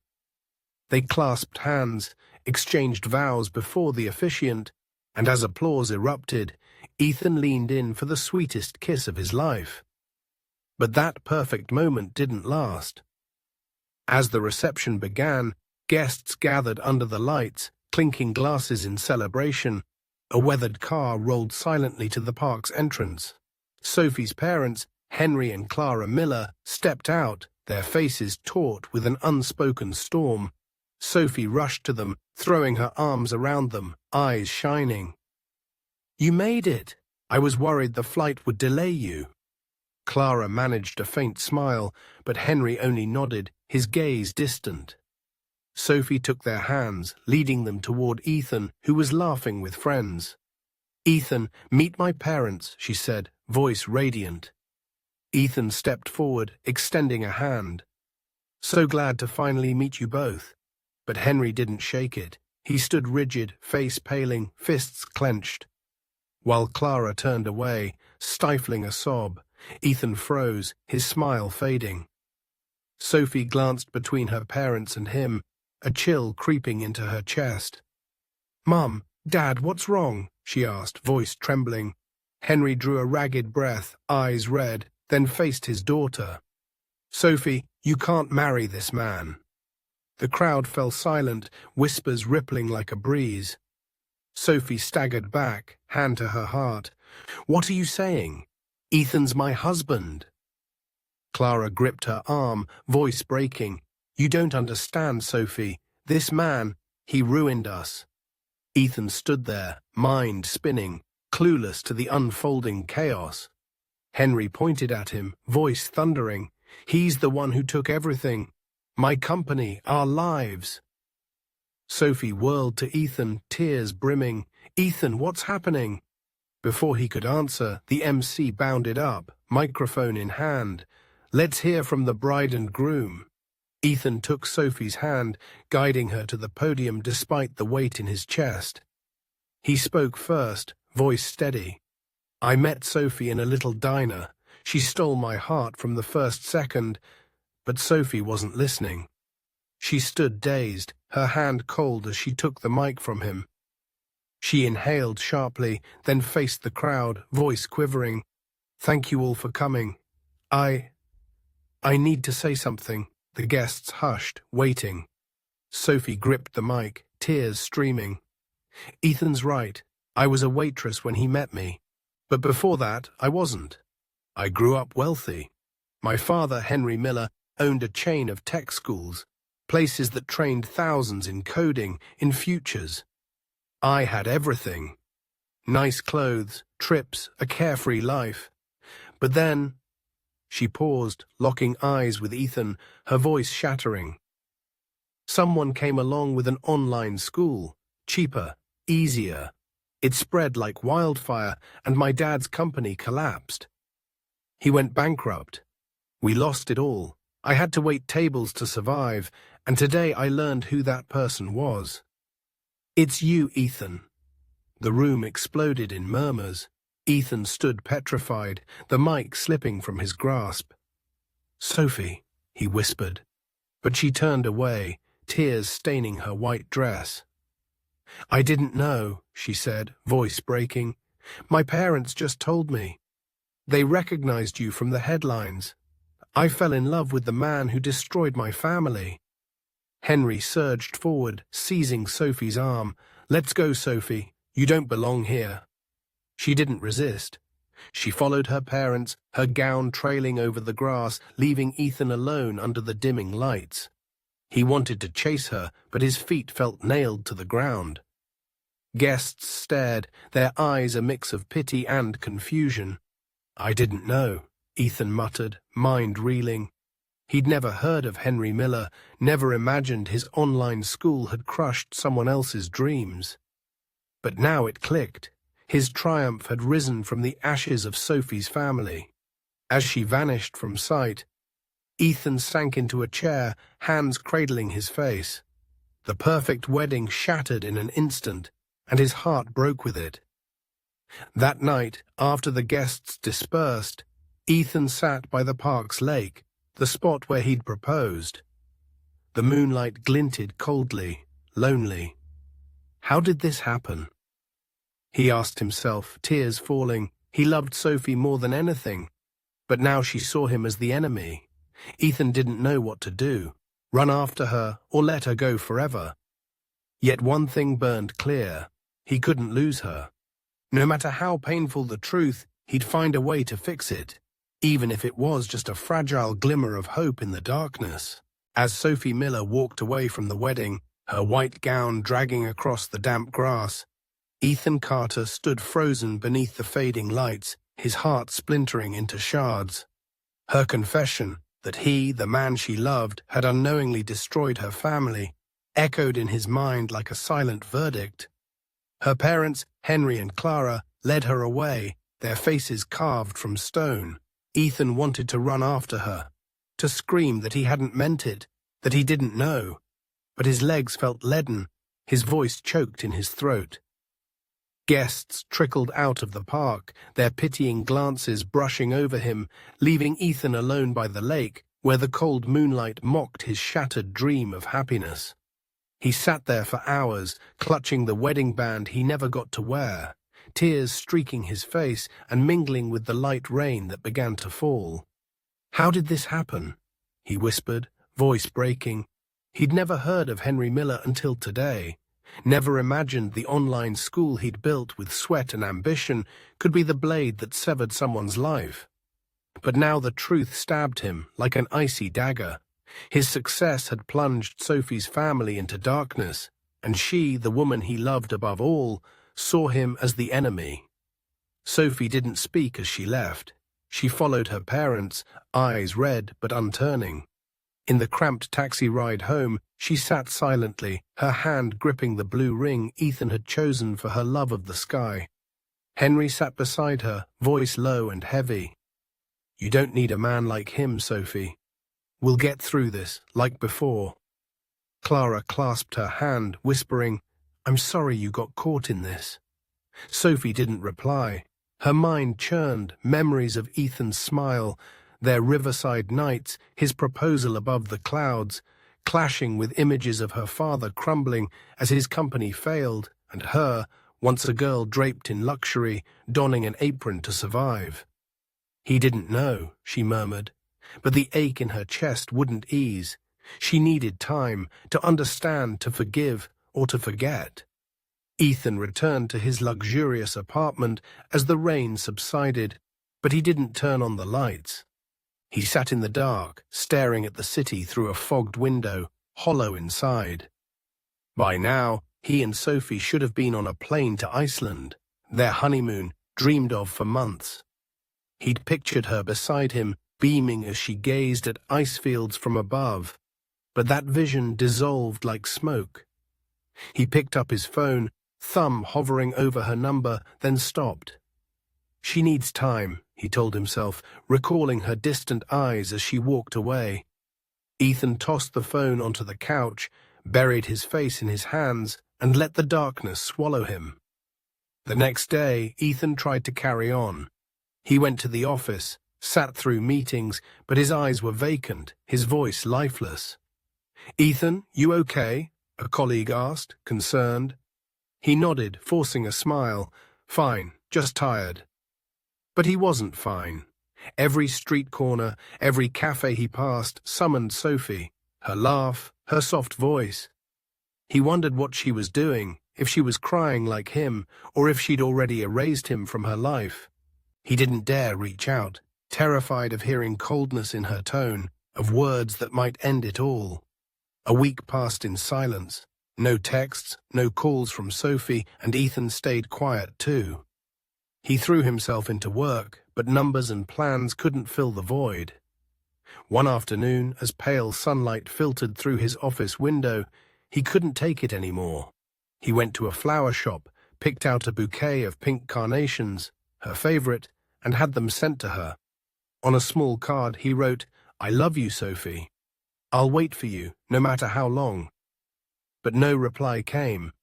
They clasped hands, exchanged vows before the officiant, and as applause erupted, Ethan leaned in for the sweetest kiss of his life. But that perfect moment didn't last. As the reception began, guests gathered under the lights, clinking glasses in celebration. A weathered car rolled silently to the park's entrance. Sophie's parents, Henry and Clara Miller, stepped out, their faces taut with an unspoken storm. Sophie rushed to them, throwing her arms around them, eyes shining. "You made it! I was worried the flight would delay you." Clara managed a faint smile, but Henry only nodded, his gaze distant. Sophie took their hands, leading them toward Ethan, who was laughing with friends. "Ethan, meet my parents," she said, voice radiant. Ethan stepped forward, extending a hand. "So glad to finally meet you both." But Henry didn't shake it. He stood rigid, face paling, fists clenched. While Clara turned away, stifling a sob, Ethan froze, his smile fading. Sophie glanced between her parents and him, a chill creeping into her chest. "Mum, Dad, what's wrong?" she asked, voice trembling. Henry drew a ragged breath, eyes red, then faced his daughter. "Sophie, you can't marry this man." The crowd fell silent, whispers rippling like a breeze. Sophie staggered back, hand to her heart. "What are you saying? Ethan's my husband." Clara gripped her arm, voice breaking. "You don't understand, Sophie. This man, he ruined us." Ethan stood there, mind spinning, clueless to the unfolding chaos. Henry pointed at him, voice thundering. "He's the one who took everything. My company, our lives." Sophie whirled to Ethan, tears brimming. "Ethan, what's happening?" Before he could answer, the MC bounded up, microphone in hand. "Let's hear from the bride and groom." Ethan took Sophie's hand, guiding her to the podium despite the weight in his chest. He spoke first, voice steady. "I met Sophie in a little diner. She stole my heart from the first second." But Sophie wasn't listening. She stood dazed, her hand cold as she took the mic from him. She inhaled sharply, then faced the crowd, voice quivering. "Thank you all for coming. I need to say something." The guests hushed, waiting. Sophie gripped the mic, tears streaming. "Ethan's right. I was a waitress when he met me. But before that, I wasn't. I grew up wealthy. My father, Henry Miller, owned a chain of tech schools, places that trained thousands in coding, in futures. I had everything. Nice clothes, trips, a carefree life. But then..." She paused, locking eyes with Ethan, her voice shattering. "Someone came along with an online school, cheaper, easier. It spread like wildfire, and my dad's company collapsed. He went bankrupt. We lost it all. I had to wait tables to survive, and today I learned who that person was. It's you, Ethan." The room exploded in murmurs. Ethan stood petrified, the mic slipping from his grasp. "Sophie," he whispered, but she turned away, tears staining her white dress. "I didn't know," she said, voice breaking. "My parents just told me. They recognized you from the headlines. I fell in love with the man who destroyed my family." Henry surged forward, seizing Sophie's arm. "Let's go, Sophie. You don't belong here." She didn't resist. She followed her parents, her gown trailing over the grass, leaving Ethan alone under the dimming lights. He wanted to chase her, but his feet felt nailed to the ground. Guests stared, their eyes a mix of pity and confusion. "I didn't know," Ethan muttered, mind reeling. He'd never heard of Henry Miller, never imagined his online school had crushed someone else's dreams. But now it clicked. His triumph had risen from the ashes of Sophie's family. As she vanished from sight, Ethan sank into a chair, hands cradling his face. The perfect wedding shattered in an instant, and his heart broke with it. That night, after the guests dispersed, Ethan sat by the park's lake, the spot where he'd proposed. The moonlight glinted coldly, lonely. How did this happen? He asked himself, tears falling. He loved Sophie more than anything, but now she saw him as the enemy. Ethan didn't know what to do, run after her or let her go forever. Yet one thing burned clear: he couldn't lose her. No matter how painful the truth, he'd find a way to fix it, even if it was just a fragile glimmer of hope in the darkness. As Sophie Miller walked away from the wedding, her white gown dragging across the damp grass, Ethan Carter stood frozen beneath the fading lights, his heart splintering into shards. Her confession that he, the man she loved, had unknowingly destroyed her family, echoed in his mind like a silent verdict. Her parents, Henry and Clara, led her away, their faces carved from stone. Ethan wanted to run after her, to scream that he hadn't meant it, that he didn't know. But his legs felt leaden, his voice choked in his throat. Guests trickled out of the park, their pitying glances brushing over him, leaving Ethan alone by the lake, where the cold moonlight mocked his shattered dream of happiness. He sat there for hours, clutching the wedding band he never got to wear, tears streaking his face and mingling with the light rain that began to fall. "How did this happen?" he whispered, voice breaking. He'd never heard of Henry Miller until today, never imagined the online school he'd built with sweat and ambition could be the blade that severed someone's life. But now the truth stabbed him like an icy dagger. His success had plunged Sophie's family into darkness, and she, the woman he loved above all, saw him as the enemy. Sophie didn't speak as she left. She followed her parents, eyes red but unturning. In the cramped taxi ride home, she sat silently, her hand gripping the blue ring Ethan had chosen for her love of the sky. Henry sat beside her, voice low and heavy. "You don't need a man like him, Sophie. We'll get through this, like before." Clara clasped her hand, whispering, "I'm sorry you got caught in this." Sophie didn't reply. Her mind churned, memories of Ethan's smile, their riverside nights, his proposal above the clouds, clashing with images of her father crumbling as his company failed, and her, once a girl draped in luxury, donning an apron to survive. "He didn't know," she murmured, but the ache in her chest wouldn't ease. She needed time to understand, to forgive, or to forget. Ethan returned to his luxurious apartment as the rain subsided, but he didn't turn on the lights. He sat in the dark, staring at the city through a fogged window, hollow inside. By now, he and Sophie should have been on a plane to Iceland, their honeymoon, dreamed of for months. He'd pictured her beside him, beaming as she gazed at ice fields from above, but that vision dissolved like smoke. He picked up his phone, thumb hovering over her number, then stopped. She needs time, he told himself, recalling her distant eyes as she walked away. Ethan tossed the phone onto the couch, buried his face in his hands, and let the darkness swallow him. The next day, Ethan tried to carry on. He went to the office, sat through meetings, but his eyes were vacant, his voice lifeless. "Ethan, you okay?" a colleague asked, concerned. He nodded, forcing a smile. "Fine, just tired." But he wasn't fine. Every street corner, every cafe he passed summoned Sophie, her laugh, her soft voice. He wondered what she was doing, if she was crying like him, or if she'd already erased him from her life. He didn't dare reach out, terrified of hearing coldness in her tone, of words that might end it all. A week passed in silence. No texts, no calls from Sophie, and Ethan stayed quiet too. He threw himself into work, but numbers and plans couldn't fill the void. One afternoon, as pale sunlight filtered through his office window, he couldn't take it anymore. He went to a flower shop, picked out a bouquet of pink carnations, her favorite, and had them sent to her. On a small card, he wrote, "I love you, Sophie. I'll wait for you, no matter how long." But no reply came.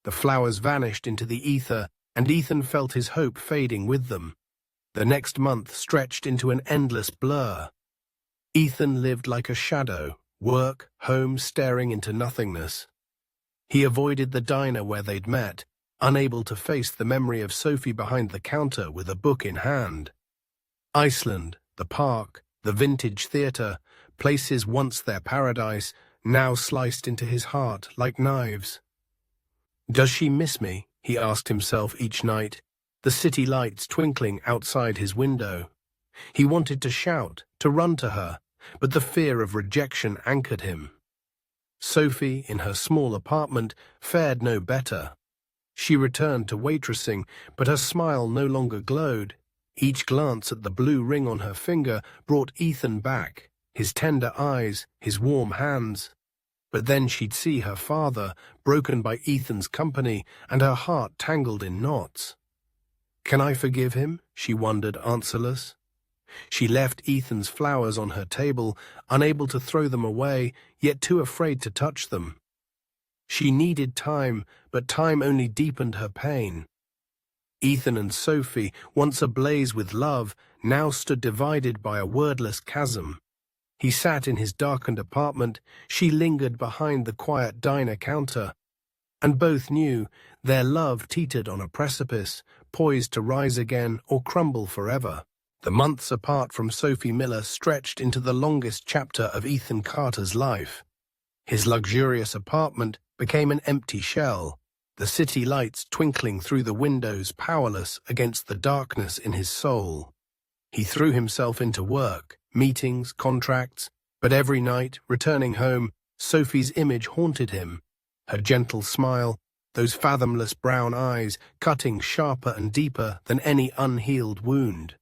The flowers vanished into the ether, and Ethan felt his hope fading with them. The next month stretched into an endless blur. Ethan lived like a shadow, work, home, staring into nothingness. He avoided the diner where they'd met, unable to face the memory of Sophie behind the counter with a book in hand. Iceland, the park, the vintage theatre, places once their paradise, now sliced into his heart like knives. Does she miss me? He asked himself each night, the city lights twinkling outside his window. He wanted to shout, to run to her, but the fear of rejection anchored him. Sophie, in her small apartment, fared no better. She returned to waitressing, but her smile no longer glowed. Each glance at the blue ring on her finger brought Ethan back, his tender eyes, his warm hands. But then she'd see her father, broken by Ethan's company, and her heart tangled in knots. Can I forgive him? She wondered, answerless. She left Ethan's flowers on her table, unable to throw them away, yet too afraid to touch them. She needed time, but time only deepened her pain. Ethan and Sophie, once ablaze with love, now stood divided by a wordless chasm. He sat in his darkened apartment, she lingered behind the quiet diner counter, and both knew their love teetered on a precipice, poised to rise again or crumble forever. The months apart from Sophie Miller stretched into the longest chapter of Ethan Carter's life. His luxurious apartment became an empty shell, the city lights twinkling through the windows powerless against the darkness in his soul. He threw himself into work, meetings, contracts, but every night, returning home, Sophie's image haunted him, her gentle smile, those fathomless brown eyes cutting sharper and deeper than any unhealed wound.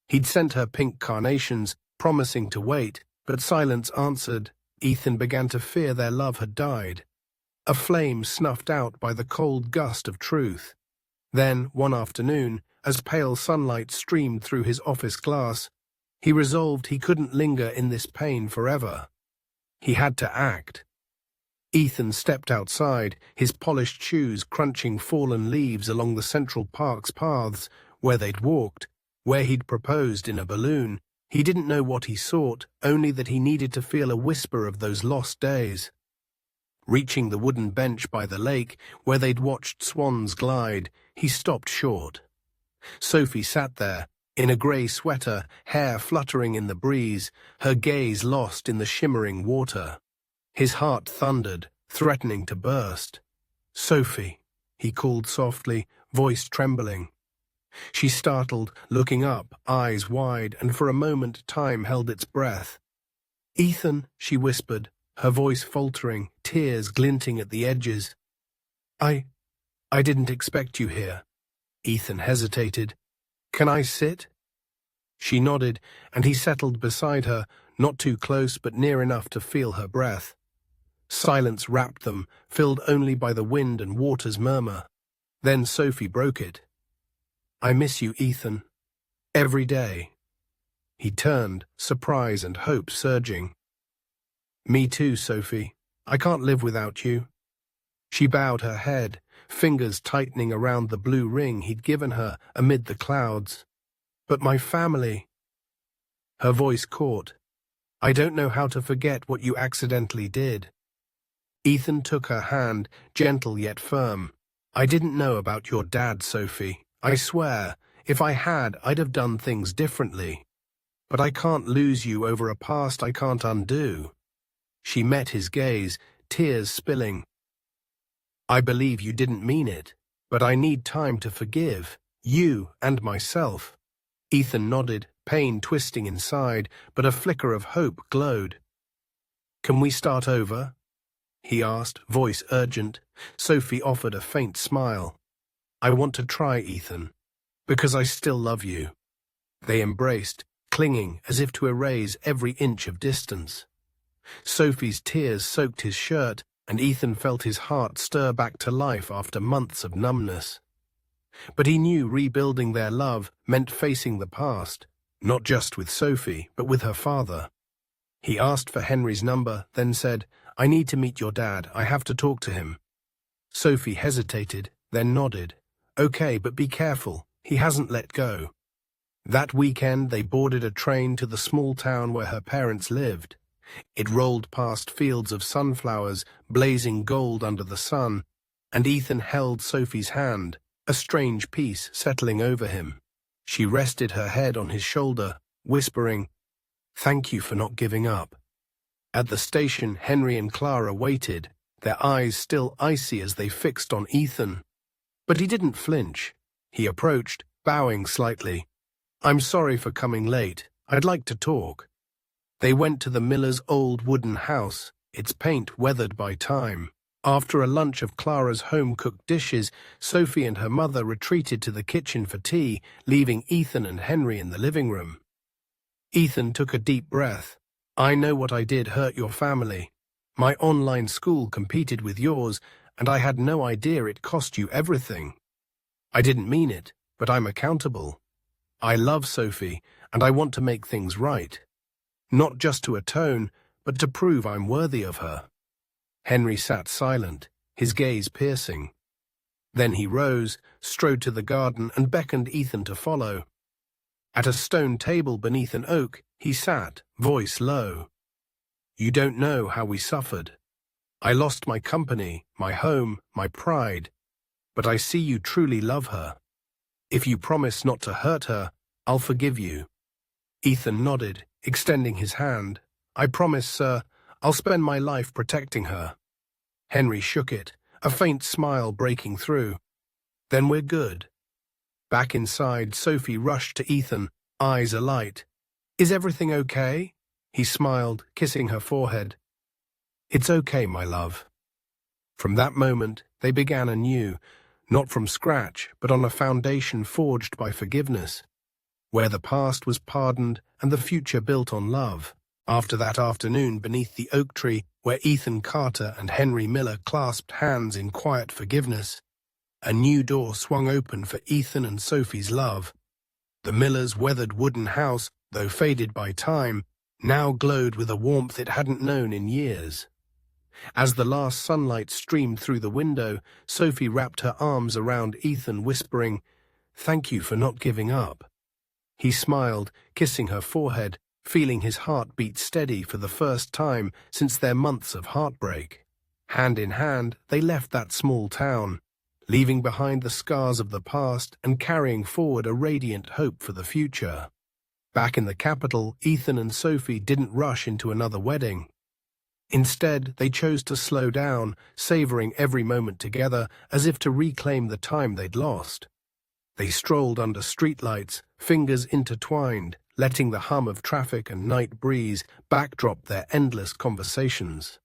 He'd sent her pink carnations, promising to wait, but silence answered. Ethan began to fear their love had died, a flame snuffed out by the cold gust of truth. Then, one afternoon, as pale sunlight streamed through his office glass, he resolved he couldn't linger in this pain forever. He had to act. Ethan stepped outside, his polished shoes crunching fallen leaves along the Central Park's paths, where they'd walked, where he'd proposed in a balloon. He didn't know what he sought, only that he needed to feel a whisper of those lost days. Reaching the wooden bench by the lake, where they'd watched swans glide, he stopped short. Sophie sat there, in a grey sweater, hair fluttering in the breeze, her gaze lost in the shimmering water. His heart thundered, threatening to burst. "Sophie," he called softly, voice trembling. She startled, looking up, eyes wide, and for a moment time held its breath. "Ethan," she whispered, her voice faltering, tears glinting at the edges. I didn't expect you here." Ethan hesitated. "Can I sit?" She nodded, and he settled beside her, not too close but near enough to feel her breath. Silence wrapped them, filled only by the wind and water's murmur. Then Sophie broke it. "I miss you, Ethan. Every day." He turned, surprise and hope surging. "Me too, Sophie. I can't live without you." She bowed her head, fingers tightening around the blue ring he'd given her amid the clouds. "But my family." Her voice caught. "I don't know how to forget what you accidentally did." Ethan took her hand, gentle yet firm. "I didn't know about your dad, Sophie. I swear, if I had, I'd have done things differently. But I can't lose you over a past I can't undo." She met his gaze, tears spilling. "I believe you didn't mean it, but I need time to forgive, you and myself." Ethan nodded, pain twisting inside, but a flicker of hope glowed. "Can we start over?" he asked, voice urgent. Sophie offered a faint smile. I want to try, Ethan, because I still love you. They embraced, clinging as if to erase every inch of distance. Sophie's tears soaked his shirt, and Ethan felt his heart stir back to life after months of numbness. But he knew rebuilding their love meant facing the past, not just with Sophie, but with her father. He asked for Henry's number, then said, I need to meet your dad. I have to talk to him. Sophie hesitated, then nodded. Okay, but be careful. He hasn't let go. That weekend, they boarded a train to the small town where her parents lived. It rolled past fields of sunflowers, blazing gold under the sun, and Ethan held Sophie's hand, a strange peace settling over him. She rested her head on his shoulder, whispering, Thank you for not giving up. At the station, Henry and Clara waited, their eyes still icy as they fixed on Ethan. But he didn't flinch. He approached, bowing slightly. I'm sorry for coming late. I'd like to talk. They went to the miller's old wooden house, its paint weathered by time. After a lunch of Clara's home-cooked dishes, Sophie and her mother retreated to the kitchen for tea, leaving Ethan and Henry in the living room. Ethan took a deep breath. I know what I did hurt your family. My online school competed with yours, and I had no idea it cost you everything. I didn't mean it, but I'm accountable. I love Sophie, and I want to make things right. Not just to atone, but to prove I'm worthy of her. Henry sat silent, his gaze piercing. Then he rose, strode to the garden, and beckoned Ethan to follow. At a stone table beneath an oak, he sat, voice low. You don't know how we suffered. I lost my company, my home, my pride, but I see you truly love her. If you promise not to hurt her, I'll forgive you. Ethan nodded, extending his hand. I promise, sir, I'll spend my life protecting her. Henry shook it, a faint smile breaking through. Then we're good. Back inside, Sophie rushed to Ethan, eyes alight. Is everything okay? He smiled, kissing her forehead. It's okay, my love. From that moment, they began anew, not from scratch, but on a foundation forged by forgiveness, where the past was pardoned and the future built on love. After that afternoon beneath the oak tree, where Ethan Carter and Henry Miller clasped hands in quiet forgiveness, a new door swung open for Ethan and Sophie's love. The Millers' weathered wooden house, though faded by time, now glowed with a warmth it hadn't known in years. As the last sunlight streamed through the window, Sophie wrapped her arms around Ethan, whispering, Thank you for not giving up. He smiled, kissing her forehead, feeling his heart beat steady for the first time since their months of heartbreak. Hand in hand, they left that small town, leaving behind the scars of the past and carrying forward a radiant hope for the future. Back in the capital, Ethan and Sophie didn't rush into another wedding. Instead, they chose to slow down, savoring every moment together as if to reclaim the time they'd lost. They strolled under streetlights, fingers intertwined, letting the hum of traffic and night breeze backdrop their endless conversations.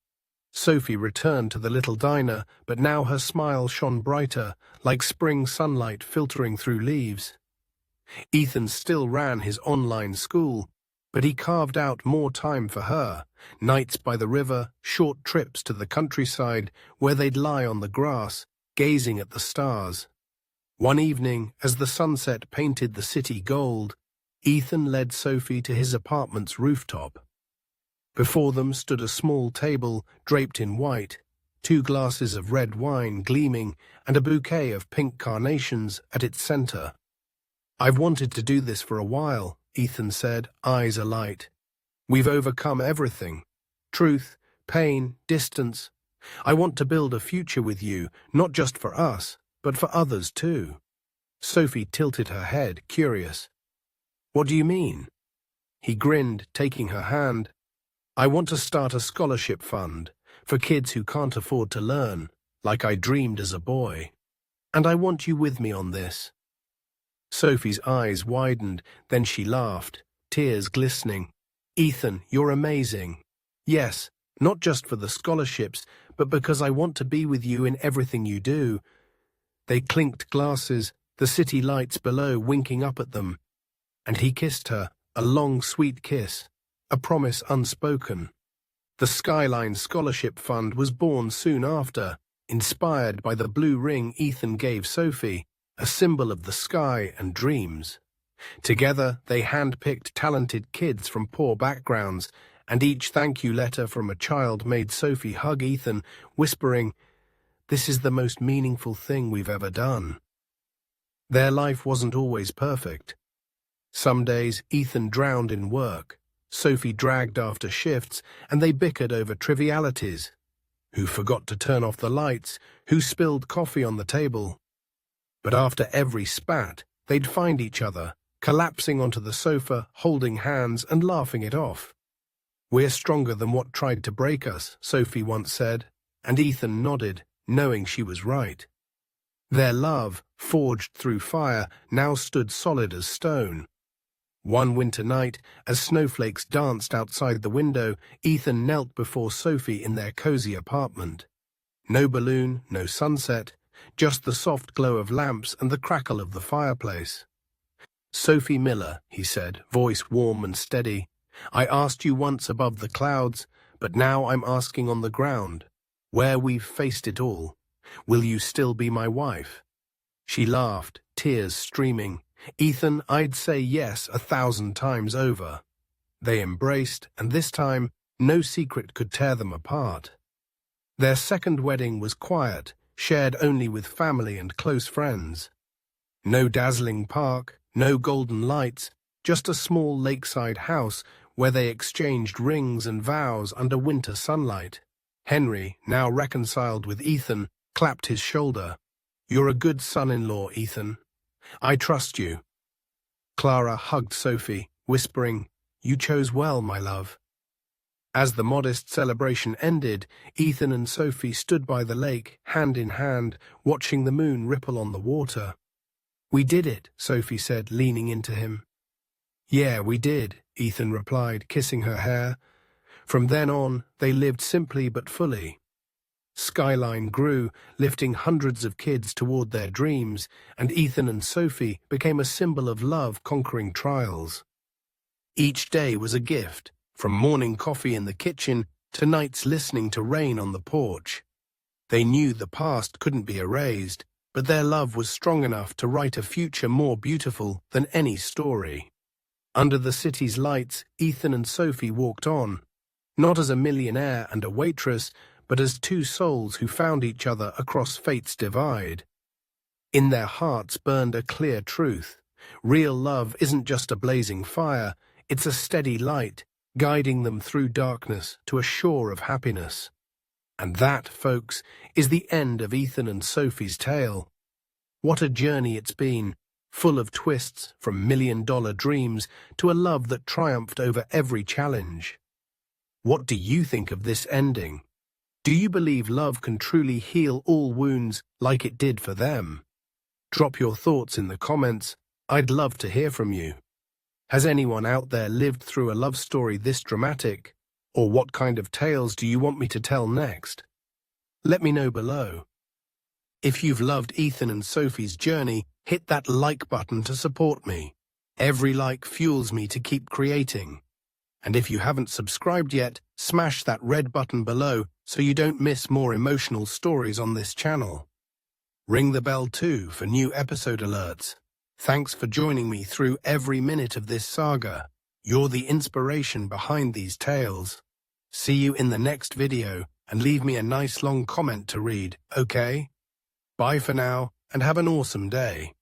Sophie returned to the little diner, but now her smile shone brighter, like spring sunlight filtering through leaves. Ethan still ran his online school, but he carved out more time for her, nights by the river, short trips to the countryside where they'd lie on the grass, gazing at the stars. One evening, as the sunset painted the city gold, Ethan led Sophie to his apartment's rooftop. Before them stood a small table draped in white, 2 glasses of red wine gleaming, and a bouquet of pink carnations at its center. I've wanted to do this for a while, Ethan said, eyes alight. We've overcome everything. Truth, pain, distance. I want to build a future with you, not just for us, but for others too. Sophie tilted her head, curious. What do you mean? He grinned, taking her hand. I want to start a scholarship fund for kids who can't afford to learn, like I dreamed as a boy. And I want you with me on this. Sophie's eyes widened, then she laughed, tears glistening. Ethan, you're amazing. Yes, Not just for the scholarships, but because I want to be with you in everything you do." They clinked glasses, the city lights below winking up at them. And he kissed her, a long, sweet kiss, a promise unspoken. The Skyline Scholarship Fund was born soon after, inspired by the blue ring Ethan gave Sophie, a symbol of the sky and dreams. Together, they handpicked talented kids from poor backgrounds, and each thank you letter from a child made Sophie hug Ethan, whispering, "This is the most meaningful thing we've ever done." Their life wasn't always perfect. Some days, Ethan drowned in work, Sophie dragged after shifts, and they bickered over trivialities. Who forgot to turn off the lights? Who spilled coffee on the table? But after every spat, they'd find each other, collapsing onto the sofa, holding hands and laughing it off. "We're stronger than what tried to break us," Sophie once said, and Ethan nodded, knowing she was right. Their love, forged through fire, now stood solid as stone. One winter night, as snowflakes danced outside the window, Ethan knelt before Sophie in their cozy apartment. No balloon, no sunset, just the soft glow of lamps and the crackle of the fireplace. "Sophie Miller," he said, voice warm and steady, "I asked you once above the clouds, but now I'm asking on the ground, where we've faced it all. Will you still be my wife?" She laughed, tears streaming. "Ethan, I'd say yes 1,000 times over." They embraced, and this time, no secret could tear them apart. Their second wedding was quiet, shared only with family and close friends. No dazzling park, no golden lights, just a small lakeside house where they exchanged rings and vows under winter sunlight. Henry, now reconciled with Ethan, clapped his shoulder. "You're a good son-in-law, Ethan. I trust you." Clara hugged Sophie, whispering, "You chose well, my love." As the modest celebration ended, Ethan and Sophie stood by the lake, hand in hand, watching the moon ripple on the water. "We did it," Sophie said, leaning into him. "Yeah, we did," Ethan replied, kissing her hair. From then on, they lived simply but fully. Skyline grew, lifting hundreds of kids toward their dreams, and Ethan and Sophie became a symbol of love conquering trials. Each day was a gift, from morning coffee in the kitchen to nights listening to rain on the porch. They knew the past couldn't be erased, but their love was strong enough to write a future more beautiful than any story. Under the city's lights, Ethan and Sophie walked on, not as a millionaire and a waitress, but as two souls who found each other across fate's divide. In their hearts burned a clear truth. Real love isn't just a blazing fire, it's a steady light, guiding them through darkness to a shore of happiness. And that, folks, is the end of Ethan and Sophie's tale. What a journey it's been, full of twists from million-dollar dreams to a love that triumphed over every challenge. What do you think of this ending? Do you believe love can truly heal all wounds like it did for them? Drop your thoughts in the comments. I'd love to hear from you. Has anyone out there lived through a love story this dramatic? Or what kind of tales do you want me to tell next? Let me know below. If you've loved Ethan and Sophie's journey, hit that like button to support me. Every like fuels me to keep creating. And if you haven't subscribed yet, smash that red button below so you don't miss more emotional stories on this channel. Ring the bell too for new episode alerts. Thanks for joining me through every minute of this saga. You're the inspiration behind these tales. See you in the next video, and leave me a nice long comment to read, okay? Bye for now, and have an awesome day.